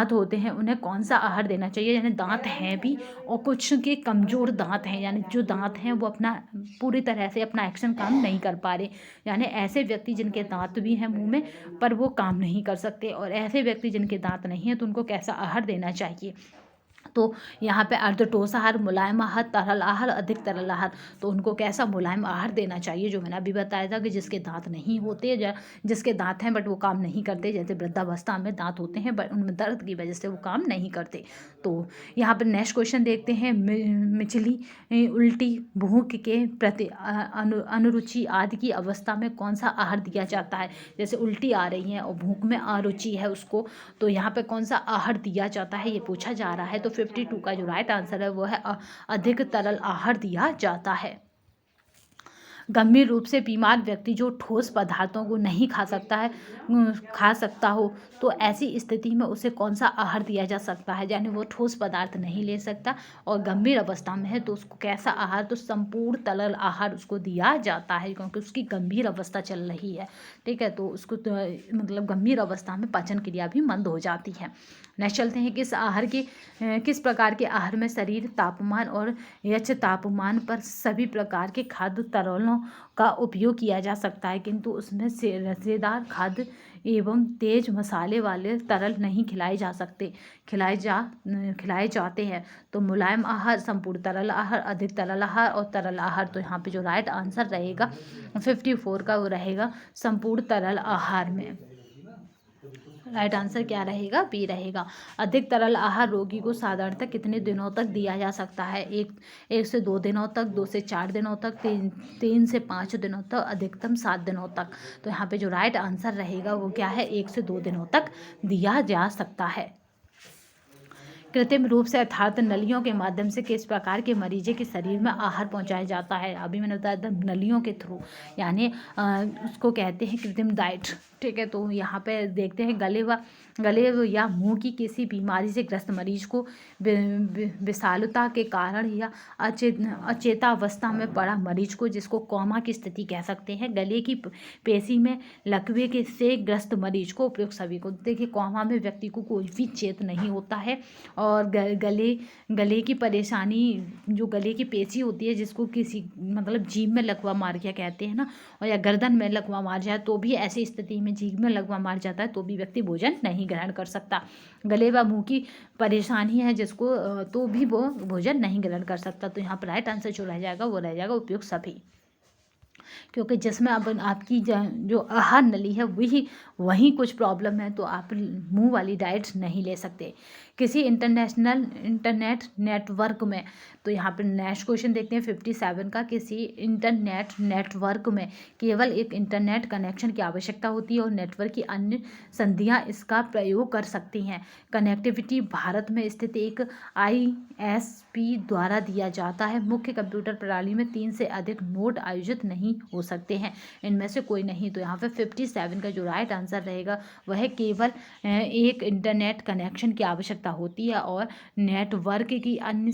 होते हैं, उन्हें कौन सा आहार देना चाहिए? यानी दांत हैं भी और कुछ के कमजोर दांत हैं, यानी जो दांत हैं वो अपना पूरी तरह से अपना एक्शन काम नहीं कर पा रहे, यानी ऐसे व्यक्ति जिनके दांत भी हैं मुंह में पर वो काम नहीं कर सकते, और ऐसे व्यक्ति जिनके दांत नहीं हैं तो उनको कैसा आहार देना चाहिए? तो यहाँ पे अर्ध ठोस आहार, मुलायम आहार, तरल आहार, अधिक तरल आहार। तो उनको कैसा मुलायम आहार देना चाहिए, जो मैंने अभी बताया था कि जिसके दांत नहीं होते या जिसके दांत हैं बट वो काम नहीं करते, जैसे वृद्धावस्था में दांत होते हैं बट उनमें दर्द की वजह से वो काम नहीं करते। तो यहाँ पर नेक्स्ट क्वेश्चन देखते हैं, मिचली, उल्टी, भूख के प्रति अनुरुचि आदि की अवस्था में कौन सा आहार दिया जाता है? जैसे उल्टी आ रही है और भूख में अरुचि है उसको, तो यहाँ पे कौन सा आहार दिया जाता है ये पूछा जा रहा है। तो 52 का जो राइट आंसर है वो है अधिक तरल आहार दिया जाता है। गंभीर रूप से बीमार व्यक्ति जो ठोस पदार्थों को नहीं खा सकता हो तो ऐसी स्थिति में उसे कौन सा आहार दिया जा सकता है? यानी वो ठोस पदार्थ नहीं ले सकता और गंभीर अवस्था में है तो उसको कैसा आहार? तो संपूर्ण तरल आहार उसको दिया जाता है क्योंकि उसकी गंभीर अवस्था चल रही है, ठीक है। तो उसको मतलब गंभीर अवस्था में पाचन क्रिया भी मंद हो जाती है। नेक्स्ट चलते हैं, किस प्रकार के आहार में शरीर तापमान और यक्ष तापमान पर सभी प्रकार के खाद्य तरलों व्यंजनों का उपयोग किया जा सकता है, किंतु उसमें से रसेदार खाद्य एवं तेज मसाले वाले तरल नहीं खिलाए जाते हैं। तो मुलायम आहार, संपूर्ण तरल आहार, अधिक तरल आहार और तरल आहार। तो यहाँ पे जो राइट आंसर रहेगा 54 का वो रहेगा संपूर्ण तरल आहार में। राइट आंसर क्या रहेगा? बी रहेगा। अधिक तरल आहार रोगी को साधारणतः कितने दिनों तक दिया जा सकता है? एक से 2 दिनों तक, 2 से 4 दिनों तक, 3 से 5 दिनों तक, अधिकतम 7 दिनों तक। तो यहाँ पे जो राइट आंसर रहेगा वो क्या है? 1 से 2 दिनों तक दिया जा सकता है। कृत्रिम रूप से अर्थात नलियों के माध्यम से किस प्रकार के मरीजे के शरीर में आहार पहुंचाया जाता है? अभी मैंने बताया था नलियों के थ्रू, यानी उसको कहते हैं कृत्रिम डाइट। ठीक है, तो यहाँ पे देखते हैं गले या मुंह की किसी बीमारी से ग्रस्त मरीज को विषालुता के कारण या अचेतावस्था में पड़ा मरीज को, जिसको कोमा की स्थिति कह सकते हैं, गले की पेशी में लकवे के से ग्रस्त मरीज को, उपयुक्त सभी को। देखिए कोमा में व्यक्ति को कोई भी चेत नहीं होता है और गले की परेशानी, जो गले की पेशी होती है, जिसको किसी मतलब जीभ में लकवा मार गया कहते हैं ना, और या गर्दन में लकवा मार जाए तो भी ऐसी स्थिति में जीभ में लकवा मार जाता है तो भी व्यक्ति भोजन नहीं ग्रहण कर सकता। गले व मुंह की परेशानी है जिसको, तो भी वो भोजन नहीं ग्रहण कर सकता। तो यहाँ पर राइट आंसर जो रह जाएगा वो रह जाएगा उपयुक्त सभी, क्योंकि जिसमें अब आपकी जो आहार नली है वही कुछ प्रॉब्लम है तो आप मुंह वाली डाइट नहीं ले सकते। किसी इंटरनेट नेटवर्क में, तो यहाँ पर नेक्स्ट क्वेश्चन देखते हैं 57 का। किसी इंटरनेट नेटवर्क में केवल एक इंटरनेट कनेक्शन की आवश्यकता होती है और नेटवर्क की अन्य संधियाँ इसका प्रयोग कर सकती हैं। कनेक्टिविटी भारत में स्थित एक ISP द्वारा दिया जाता है। मुख्य कंप्यूटर प्रणाली में 3 से अधिक नोड आयोजित नहीं हो सकते हैं, इनमें से कोई नहीं। तो यहाँ पे 57 का जो राइट आंसर रहेगा वह केवल एक इंटरनेट कनेक्शन की आवश्यकता होती है और नेटवर्क की अन्य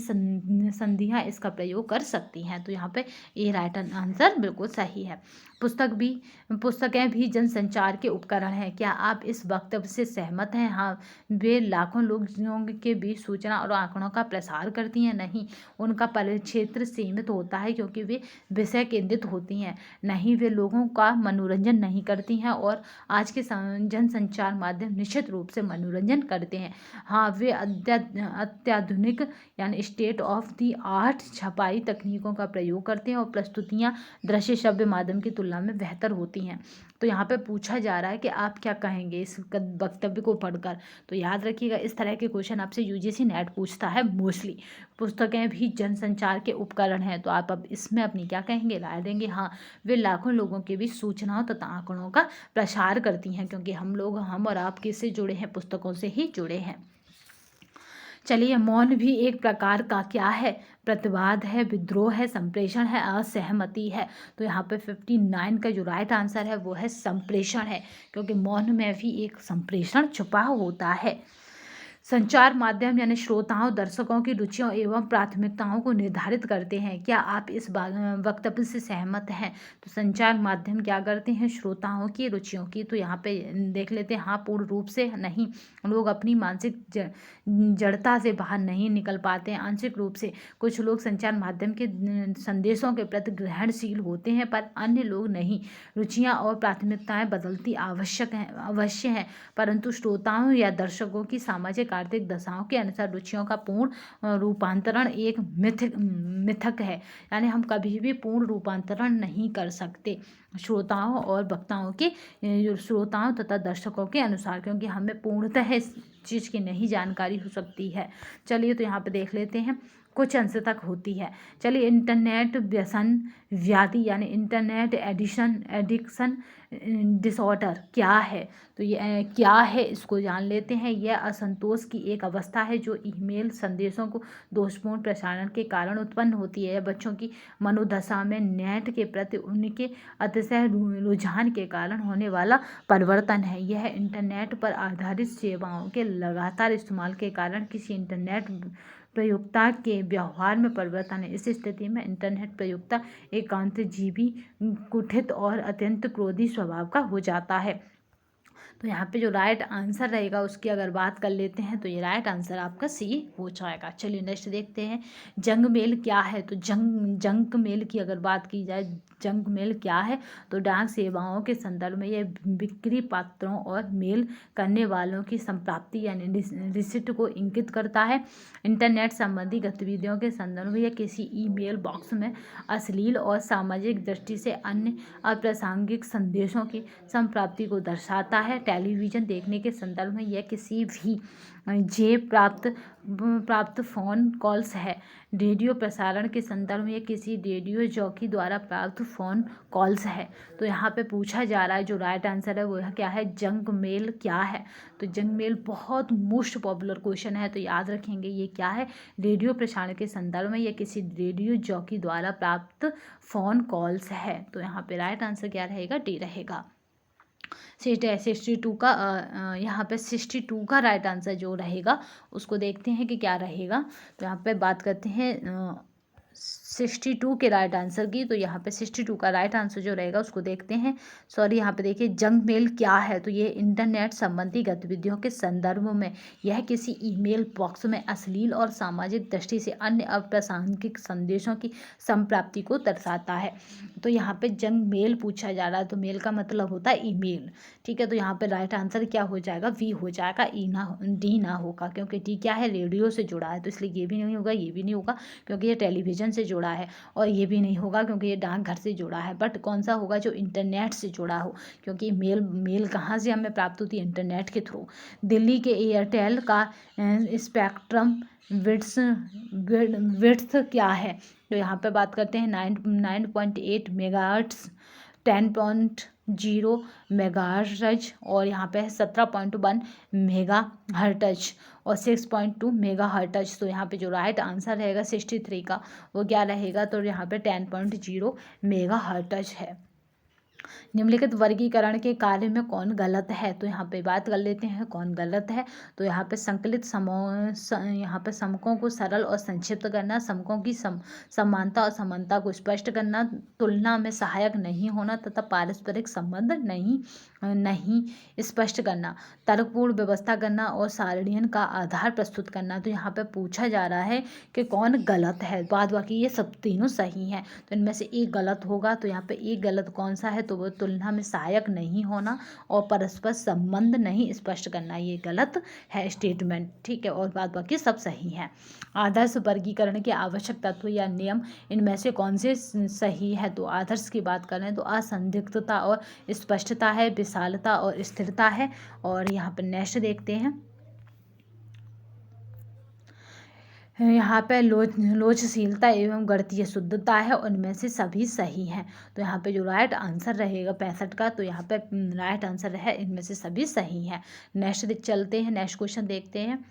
संधियां इसका प्रयोग कर सकती हैं। तो यहाँ पे ये राइट आंसर बिल्कुल सही है। पुस्तकें भी जनसंचार के उपकरण हैं, क्या आप इस वक्तव्य से सहमत हैं? हाँ, वे लाखों लोगों के बीच सूचना और आंकड़ों का प्रसार करती हैं। नहीं, उनका परिक्षेत्र सीमित होता है क्योंकि वे विषय केंद्रित होती हैं। नहीं, वे लोगों का मनोरंजन नहीं करती हैं और आज के जनसंचार माध्यम निश्चित रूप से मनोरंजन करते हैं। हाँ, वे अत्याधुनिक यानी स्टेट ऑफ द आर्ट छपाई तकनीकों का प्रयोग करते हैं और प्रस्तुतियाँ दृश्य श्रव्य माध्यम की तुलना में बेहतर होती हैं। तो यहाँ पे पूछा जा रहा है कि आप क्या कहेंगे इस वक्तव्य को पढ़कर। तो याद रखिएगा, इस तरह के क्वेश्चन आपसे UGC नेट पूछता है मोस्टली। पुस्तकें भी जनसंचार के उपकरण हैं, तो आप अब इसमें अपनी क्या कहेंगे, राय देंगे। हाँ, वे लाखों लोगों के बीच सूचनाओं तथा आंकड़ों का प्रसार करती हैं, क्योंकि हम और आप किससे जुड़े हैं? पुस्तकों से ही जुड़े हैं। चलिए, मौन भी एक प्रकार का क्या है? प्रतिवाद है, विद्रोह है, संप्रेषण है, असहमति है। तो यहाँ पे 59 का जो राइट आंसर है वो है संप्रेषण है, क्योंकि मौन में भी एक संप्रेषण छुपा होता है। संचार माध्यम यानी श्रोताओं, दर्शकों की रुचियों एवं प्राथमिकताओं को निर्धारित करते हैं, क्या आप इस वक्तव्य से सहमत हैं? तो संचार माध्यम क्या करते हैं? श्रोताओं की रुचियों की। तो यहाँ पे देख लेते हैं, हाँ, पूर्ण रूप से नहीं, लोग अपनी मानसिक जड़ता से बाहर नहीं निकल पाते हैं। आंशिक रूप से कुछ लोग संचार माध्यम के संदेशों के प्रति ग्रहणशील होते हैं, पर अन्य लोग नहीं। रुचियाँ और प्राथमिकताएं बदलती अवश्य हैं, परंतु श्रोताओं या दर्शकों की सामाजिक आर्थिक दशाओं के अनुसार रुचियों का पूर्ण रूपांतरण एक मिथक है, यानी हम कभी भी पूर्ण रूपांतरण नहीं कर सकते श्रोताओं और वक्ताओं के, श्रोताओं तथा दर्शकों के अनुसार, क्योंकि हमें पूर्णतः इस चीज़ की नहीं जानकारी हो सकती है। चलिए, तो यहाँ पे देख लेते हैं, कुछ अंश तक होती है। चलिए, इंटरनेट व्यसन व्याधि यानी इंटरनेट एडिक्शन डिसऑर्डर क्या है? तो ये क्या है इसको जान लेते हैं। यह असंतोष की एक अवस्था है जो ईमेल संदेशों को दोषपूर्ण प्रसारण के कारण उत्पन्न होती है। बच्चों की मनोदशा में नेट के प्रति उनके अतिशय रुझान के कारण होने वाला परिवर्तन है। यह इंटरनेट पर आधारित सेवाओं के लगातार इस्तेमाल के कारण किसी इंटरनेट प्रयोक्ता के व्यवहार में परिवर्तन है। इस स्थिति में इंटरनेट प्रयोक्ता एकांतजीवी, कुठित और अत्यंत क्रोधी स्वभाव का हो जाता है। तो यहाँ पे जो राइट आंसर रहेगा उसकी अगर बात कर लेते हैं तो ये राइट आंसर आपका सी हो जाएगा। चलिए नेक्स्ट देखते हैं, जंग मेल क्या है? तो जंग मेल की अगर बात की जाए, जंक मेल क्या है? तो डाक सेवाओं के संदर्भ में यह बिक्री पात्रों और मेल करने वालों की संप्राप्ति यानी रिसिप्ट को इंगित करता है। इंटरनेट संबंधी गतिविधियों के संदर्भ में यह किसी ईमेल बॉक्स में अश्लील और सामाजिक दृष्टि से अन्य अप्रासंगिक संदेशों की संप्राप्ति को दर्शाता है। टेलीविज़न देखने के संदर्भ में यह किसी भी जे प्राप्त फ़ोन कॉल्स है। रेडियो प्रसारण के संदर्भ में किसी रेडियो जॉकी द्वारा प्राप्त फ़ोन कॉल्स है। तो यहाँ पे पूछा जा रहा है, जो राइट आंसर है वो क्या है? जंक मेल क्या है? तो जंक मेल बहुत मोस्ट पॉपुलर क्वेश्चन है, तो याद रखेंगे ये क्या है? रेडियो प्रसारण के संदर्भ में या किसी रेडियो जॉकी द्वारा प्राप्त फ़ोन कॉल्स है। तो यहाँ पे राइट आंसर क्या रहेगा? डी रहेगा। 62 का यहाँ पे 62 का राइट आंसर जो रहेगा उसको देखते हैं कि क्या रहेगा। तो यहाँ पे बात करते हैं 62 के राइट आंसर की। तो यहाँ पे 62 का राइट आंसर जो रहेगा उसको देखते हैं। सॉरी, यहाँ पे देखिए जंक मेल क्या है? तो ये इंटरनेट संबंधी गतिविधियों के संदर्भ में यह किसी ईमेल बॉक्स में अश्लील और सामाजिक दृष्टि से अन्य अप्रासंगिक संदेशों की संप्राप्ति को दर्शाता है। तो यहाँ पे जंक मेल पूछा जा रहा है, तो मेल का मतलब होता है ईमेल। ठीक है, तो यहाँ पे राइट आंसर क्या हो जाएगा? वी हो जाएगा, डी ना होगा, क्योंकि डी क्या है? रेडियो से जुड़ा है, तो इसलिए ये भी नहीं होगा, ये भी नहीं होगा क्योंकि ये टेलीविज़न से जुड़ा है, और ये भी नहीं होगा क्योंकि ये डाकघर से जुड़ा है। बट कौन सा होगा? जो इंटरनेट से जुड़ा हो, क्योंकि मेल कहाँ से हमें प्राप्त होती है? इंटरनेट के थ्रू। दिल्ली के एयरटेल का स्पेक्ट्रम विड्थ क्या है? तो यहाँ पे बात करते हैं 9.8 मेगाहर्ट्ज़, 10.0 मेगाहर्ट्ज़ और यहाँ पे 17.1 मेगाहर्ट्ज़ और 6.2 मेगाहर्ट्ज़। तो यहाँ पे जो राइट आंसर रहेगा 63 का वो क्या रहेगा? तो यहाँ पे 10.0 मेगाहर्ट्ज़ है। निम्नलिखित वर्गीकरण के कार्य में कौन गलत है? तो यहाँ पे बात कर लेते हैं कौन गलत है। तो यहाँ पे संकलित यहाँ पे समकों को सरल और संक्षिप्त करना, समकों की समानता और समानता को स्पष्ट करना, तुलना में सहायक नहीं होना तथा पारस्परिक संबंध नहीं स्पष्ट करना, तर्कपूर्ण व्यवस्था करना और सारणियन का आधार प्रस्तुत करना। तो यहाँ पे पूछा जा रहा है कि कौन गलत है। बाद बाकी ये सब तीनों सही हैं, तो इनमें से एक गलत होगा। तो यहाँ पे एक गलत कौन सा है? तो वो तुलना में सहायक नहीं होना और परस्पर संबंध नहीं स्पष्ट करना, ये गलत है स्टेटमेंट। ठीक है, और बाद बाकी सब सही है। आदर्श वर्गीकरण के आवश्यक तत्व या नियम इनमें से कौन से सही है? तो आदर्श की बात करें तो असंदिग्धता और स्पष्टता है, विशालता और स्थिरता है। और यहाँ पर नेक्स्ट देखते हैं, यहाँ पे लोचशीलता एवं गणितीय शुद्धता है, उनमें से सभी सही हैं। तो यहाँ पे जो राइट आंसर रहेगा 65 का, तो यहाँ पे राइट आंसर है इनमें से सभी सही हैं। नेक्स्ट चलते हैं, नेक्स्ट क्वेश्चन देखते हैं।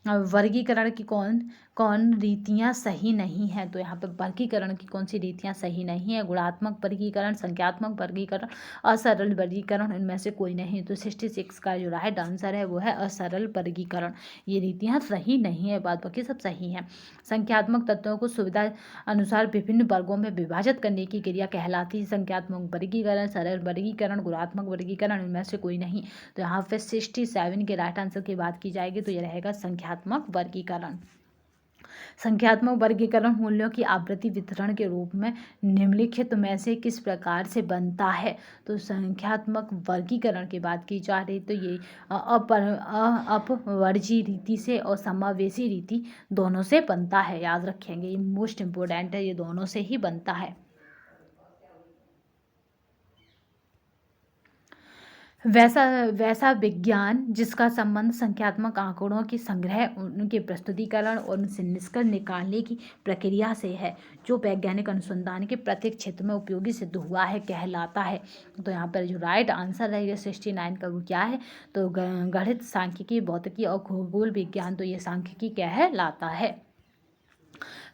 वर्गीकरण की कौन कौन रीतियाँ सही नहीं हैं? तो यहाँ पे वर्गीकरण की कौन सी रीतियाँ सही नहीं है? गुणात्मक वर्गीकरण, संख्यात्मक वर्गीकरण, असरल वर्गीकरण, इनमें से कोई नहीं। तो 66 का जो राइट आंसर है वो है असरल वर्गीकरण। ये रीतियाँ सही नहीं है, बाद बाकी सब सही हैं। संख्यात्मक तत्वों को सुविधा अनुसार विभिन्न वर्गों में विभाजित करने की क्रिया कहलाती है संख्यात्मक वर्गीकरण, सरल वर्गीकरण, गुणात्मक वर्गीकरण, इनमें से कोई नहीं। तो यहाँ पे 67 के राइट आंसर की बात की जाएगी तो ये रहेगा संख्यात्मक वर्गीकरण। संख्यात्मक वर्गीकरण मूल्यों की आवृत्ति वितरण के रूप में निम्नलिखित में से किस प्रकार से बनता है? तो संख्यात्मक वर्गीकरण की बात की जा रही तो ये अपवर्जी रीति से और समावेशी रीति दोनों से बनता है। याद रखेंगे, ये मोस्ट इम्पोर्टेंट है, ये दोनों से ही बनता है। वैसा विज्ञान जिसका संबंध संख्यात्मक आंकड़ों की संग्रह, उनके प्रस्तुतिकरण और उनसे निष्कर्ष निकालने की प्रक्रिया से है, जो वैज्ञानिक अनुसंधान के प्रत्येक क्षेत्र में उपयोगी सिद्ध हुआ है, कहलाता है। तो यहाँ पर जो राइट आंसर रहेगा 69 का वो क्या है? तो गणित, सांख्यिकी, भौतिकी और खगोल विज्ञान। तो ये सांख्यिकी कहलाता है।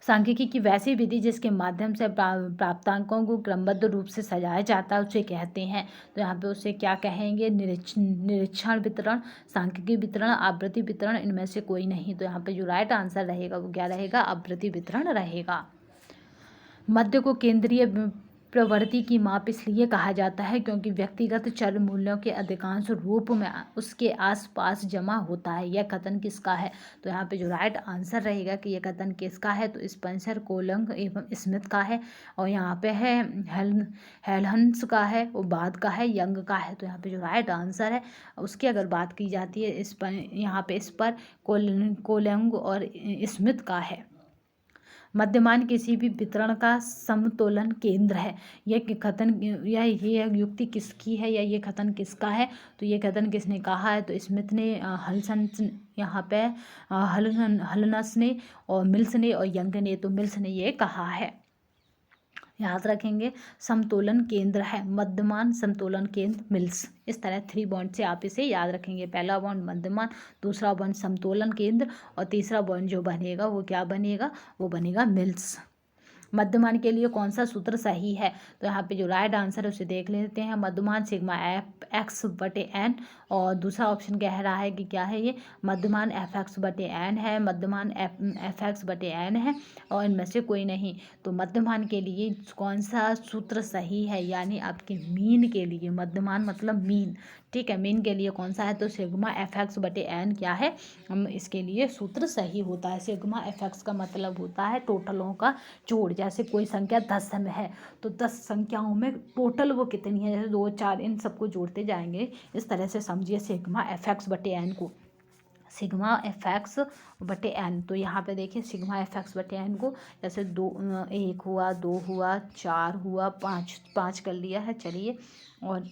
सांख्यिकी की वैसी विधि जिसके माध्यम से प्राप्तांकों को क्रमबद्ध रूप से सजाया जाता है उसे कहते हैं। तो यहाँ पे उसे क्या कहेंगे? निरीक्षण वितरण, सांख्यिकी वितरण, आवृत्ति वितरण, इनमें से कोई नहीं। तो यहाँ पे जो राइट आंसर रहेगा वो क्या रहेगा? आवृत्ति वितरण रहेगा। मध्य को केंद्रीय प्रवृत्ति की माप इसलिए कहा जाता है क्योंकि व्यक्तिगत चर मूल्यों के अधिकांश रूप में उसके आसपास जमा होता है। यह कथन किसका है? तो यहाँ पे जो राइट आंसर रहेगा कि यह कथन किसका है, तो स्पेंसर, कोलंग एवं स्मिथ का है। और यहाँ पे है हेलहंस का है, और बाद का है, यंग का है। तो यहाँ पे जो राइट आंसर है उसकी अगर बात की जाती है इस पर, यहाँ पे इस पर कोलंग और स्मिथ का है। मध्यमान किसी भी वितरण का समतोलन केंद्र है। यह कथन, यह युक्ति किसकी है या ये कथन किसका है? तो ये कथन किसने कहा है? तो स्मिथ ने, हलसन्स, यहाँ पे हलनस ने, और मिल्स ने, और यंग ने। तो मिल्स ने ये कहा है। याद रखेंगे, समतोलन केंद्र है मध्यमान, समतोलन केंद्र मिल्स। इस तरह 3 बॉन्ड से आप इसे याद रखेंगे। पहला बॉन्ड मध्यमान, दूसरा बॉन्ड समतोलन केंद्र, और तीसरा बॉन्ड जो बनेगा वो क्या बनेगा? वो बनेगा मिल्स। मध्यमान के लिए कौन सा सूत्र सही है? तो यहाँ पे जो राइट आंसर है उसे देख लेते हैं। मध्यमान सिग्मा एफ एक्स बटे एन, और दूसरा ऑप्शन कह रहा है कि क्या है ये? मध्यमान एफ एक्स बटे एन है, मध्यमान एफ एक्स बटे एन है, और इनमें से कोई नहीं। तो मध्यमान के लिए कौन सा सूत्र सही है? यानी आपके मीन के लिए, मध्यमान मतलब मीन, ठीक है, मीन के लिए कौन सा है? तो सिग्मा एफ एक्स बटे एन क्या है? हम इसके लिए सूत्र सही होता है। सिग्मा एफ एक्स का मतलब होता है टोटलों का जोड़। जैसे कोई संख्या 10 में है तो 10 संख्याओं में टोटल वो कितनी है, जैसे 2 4 इन सबको जोड़ते जाएंगे। इस तरह से समझिए सिग्मा एफ एक्स बटे एन को, सिग्मा एफ एक्स बटे एन। तो यहाँ पे देखिए सिग्मा एफ एक्स बटे एन को, जैसे 1 हुआ, 2 हुआ, 4 हुआ, 5 कर लिया है। चलिए, और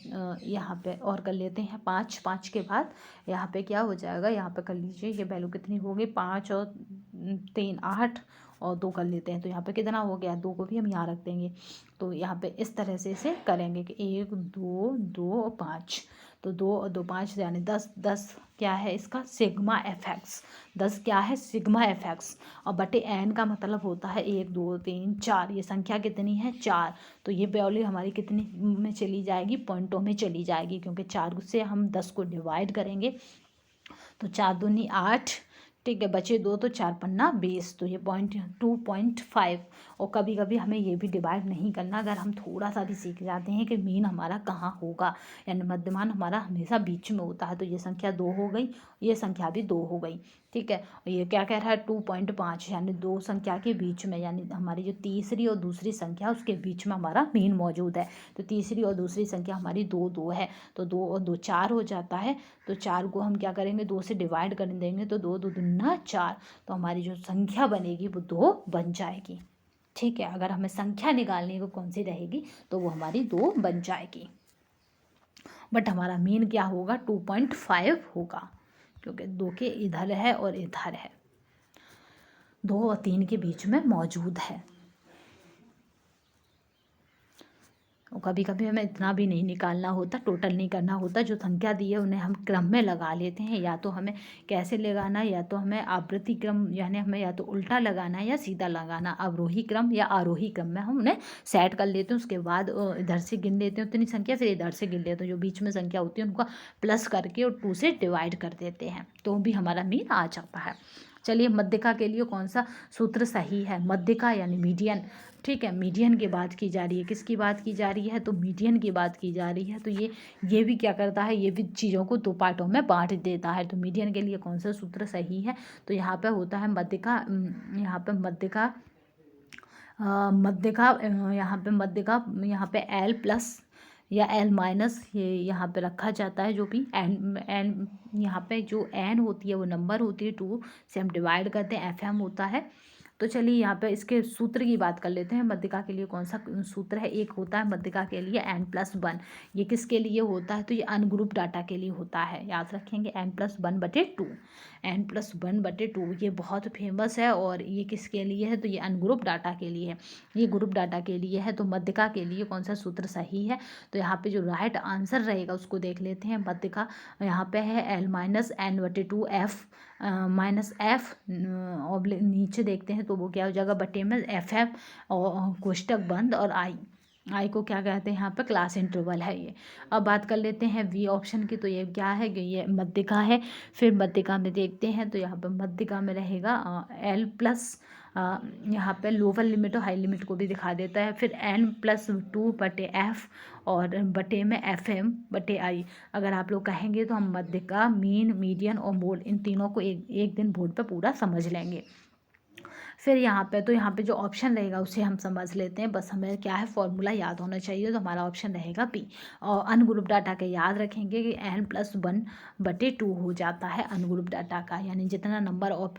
यहाँ पे और कर लेते हैं 5 के बाद यहाँ पे क्या हो जाएगा? यहाँ पे कर लीजिए, ये वैल्यू कितनी होगी? 5 और 3 8, और 2 कर लेते हैं। तो यहाँ पे कितना हो गया? 2 को भी हम यहाँ रख देंगे। तो यहाँ पे इस तरह से इसे करेंगे कि 1 2 2 और 5। तो 2 और 2 5 यानी 10। 10 क्या है इसका? Sigma F x. 10 क्या है? Sigma F x. और बटे एन का मतलब होता है 1 2 3 4। ये संख्या कितनी है? 4। तो ये वैल्यू हमारी कितनी में चली जाएगी? पॉइंटों में चली जाएगी, क्योंकि 4 से हम 10 को डिवाइड करेंगे। तो 4 दूनी 8, ठीक है, बचे 2, तो 4 पन्ना 20। तो ये 2.5। और कभी कभी हमें ये भी डिवाइड नहीं करना, अगर हम थोड़ा सा भी सीख जाते हैं कि मीन हमारा कहाँ होगा, यानी मध्यमान हमारा हमेशा बीच में होता है। तो ये संख्या 2 हो गई, ये संख्या भी 2 हो गई, ठीक है। और ये क्या कह रहा है? 2.5, यानी 2 संख्या के बीच में, यानी हमारी जो तीसरी और दूसरी संख्या उसके बीच में हमारा मीन मौजूद है। तो तीसरी और दूसरी संख्या हमारी 2 2 है। तो 2 और 2 4 हो जाता है। तो 4 को हम क्या करेंगे? 2 से डिवाइड कर देंगे, तो 2 2 दूना 4। तो हमारी जो संख्या बनेगी वो 2 बन जाएगी, ठीक है। अगर हमें संख्या निकालनी है कौन सी रहेगी, तो वो हमारी 2 बन जाएगी। बट हमारा मीन क्या होगा? 2.5 होगा, क्योंकि 2 के इधर है और इधर है, 2 और 3 के बीच में मौजूद है। और कभी कभी हमें इतना भी नहीं निकालना होता, टोटल नहीं करना होता। जो संख्या दी है उन्हें हम क्रम में लगा लेते हैं। या तो हमें कैसे लगाना है? या तो हमें आवृत्ति क्रम, यानी हमें या तो उल्टा लगाना है या सीधा लगाना, अवरोही क्रम या आरोही क्रम में हम उन्हें सेट कर लेते हैं। उसके बाद इधर से गिन लेते हैं उतनी संख्या, फिर इधर से गिन लेते हैं। जो बीच में संख्या होती है उनका प्लस करके और 2 से डिवाइड कर देते हैं, तो भी हमारा मीन आ जाता है। चलिए, मध्यका के लिए कौन सा सूत्र सही है? मध्यका यानी मीडियन, ठीक है। मीडियन की बात की जा रही है। किसकी बात की जा रही है? तो मीडियन की बात की जा रही है। तो ये भी क्या करता है? ये भी चीज़ों को 2 पार्टों में बांट देता है। तो मीडियन के लिए कौन सा सूत्र सही है? तो यहाँ पे होता है मध्यका, यहाँ पे मध्यका, यहाँ पे एल प्लस या एल माइनस, ये यहाँ पे रखा जाता है। जो भी एन यहाँ पे जो एन होती है वो नंबर होती है, 2 से हम डिवाइड करते हैं, एफ एम होता है। तो चलिए यहाँ पे इसके सूत्र की बात कर लेते हैं। मध्यका के लिए कौन सा सूत्र है? एक होता है मध्यका के लिए n+1। ये किसके लिए होता है? तो ये अनग्रुप डाटा के लिए होता है, याद रखेंगे, n+1/2। n+1/2 ये बहुत फेमस है। और ये किसके लिए है? तो ये अनग्रुप डाटा के लिए है, ये ग्रुप डाटा के लिए है। तो मध्यका के लिए कौन सा सूत्र सही है? तो यहाँ पे जो राइट आंसर रहेगा उसको देख लेते हैं। मध्यका यहाँ पे है L-n/2f -f, और नीचे देखते हैं तो वो क्या हो जाएगा? बटे में FF और कोष्टक बंद, और आई को क्या कहते हैं? यहाँ पे क्लास इंटरवल है ये। अब बात कर लेते हैं वी ऑप्शन की। तो ये क्या है? कि ये मध्यका है। फिर मध्यका में देखते हैं तो यहाँ पे मध्यका में रहेगा L+ यहाँ पे लोअर लिमिट और हाई लिमिट को भी दिखा देता है। फिर n+2/f और बटे में FM/I। अगर आप लोग कहेंगे तो हम मध्य का, मीन, मीडियन और मोड, इन तीनों को एक दिन बोर्ड पे पूरा समझ लेंगे। फिर यहाँ पे जो ऑप्शन रहेगा उसे हम समझ लेते हैं। बस हमें क्या है, फॉर्मूला याद होना चाहिए, तो हमारा ऑप्शन रहेगा बी। और अनग्रुप डाटा के याद रखेंगे कि n+1/2 हो जाता है अनग्रुप डाटा का, यानी जितना नंबर ऑफ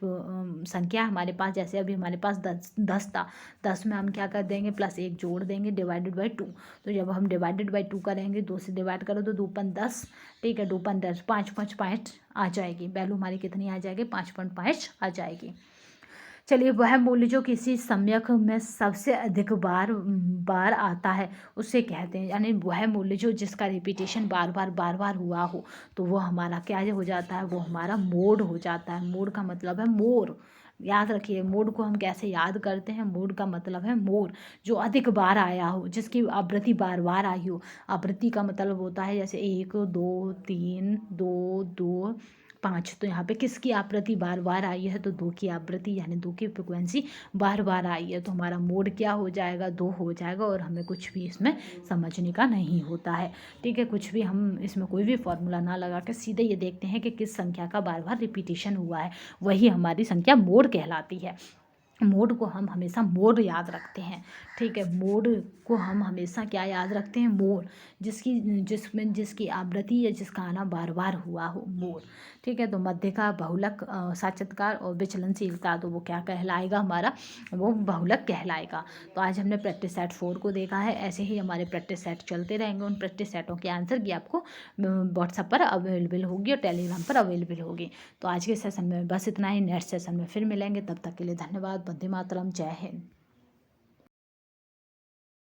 संख्या हमारे पास, जैसे अभी हमारे पास 10 था, 10 में हम क्या कर देंगे, +1 जोड़ देंगे /2। तो जब हम /2 करेंगे, 2 से डिवाइड करो तो 2 × 10, ठीक है, 2 × 10, 5 आ जाएगी, वैल्यू हमारी कितनी आ जाएगी, 5.5 आ जाएगी। चलिए, वह मूल्य जो किसी सम्यक में सबसे अधिक बार आता है उसे कहते हैं, यानी वह मूल्य जो जिसका रिपीटेशन बार बार हुआ हो, तो वो हमारा क्या हो जाता है, वो हमारा मोड हो जाता है। मोड का मतलब है मोर। याद रखिए, मोड को हम कैसे याद करते हैं, मोड का मतलब है मोर, जो अधिक बार आया हो, जिसकी आवृत्ति बार आई हो। आवृत्ति का मतलब होता है जैसे 1 2 3 2 2 5, तो यहाँ पे किसकी आवृत्ति बार आई है, तो 2 की आवृत्ति, यानी 2 की फ्रिक्वेंसी बार आई है, तो हमारा मोड क्या हो जाएगा, 2 हो जाएगा। और हमें कुछ भी इसमें समझने का नहीं होता है, ठीक है। कुछ भी हम इसमें कोई भी फॉर्मूला ना लगा के सीधे ये देखते हैं कि किस संख्या का बार रिपीटेशन हुआ है, वही हमारी संख्या मोड कहलाती है। मोड को हम हमेशा मोड याद रखते हैं, ठीक है। मोड को हम हमेशा क्या याद रखते हैं, मोड, जिसकी आवृत्ति या जिसका आना बार हुआ हो, मोड, ठीक है। तो मध्य का, बहुलक, साक्षात्कार और विचलनशीलता, तो वो क्या कहलाएगा हमारा, वो बहुलक कहलाएगा। तो आज हमने प्रैक्टिस सेट 4 को देखा है। ऐसे ही हमारे प्रैक्टिस सेट चलते रहेंगे। उन प्रैक्टिस सेटों के आंसर की आपको व्हाट्सएप पर अवेलेबल होगी और टेलीग्राम पर अवेलेबल होगी। तो आज के सेशन में बस इतना ही। नेक्स्ट सेशन में फिर मिलेंगे, तब तक के लिए धन्यवाद। वंदे मातरम, जय हिंद।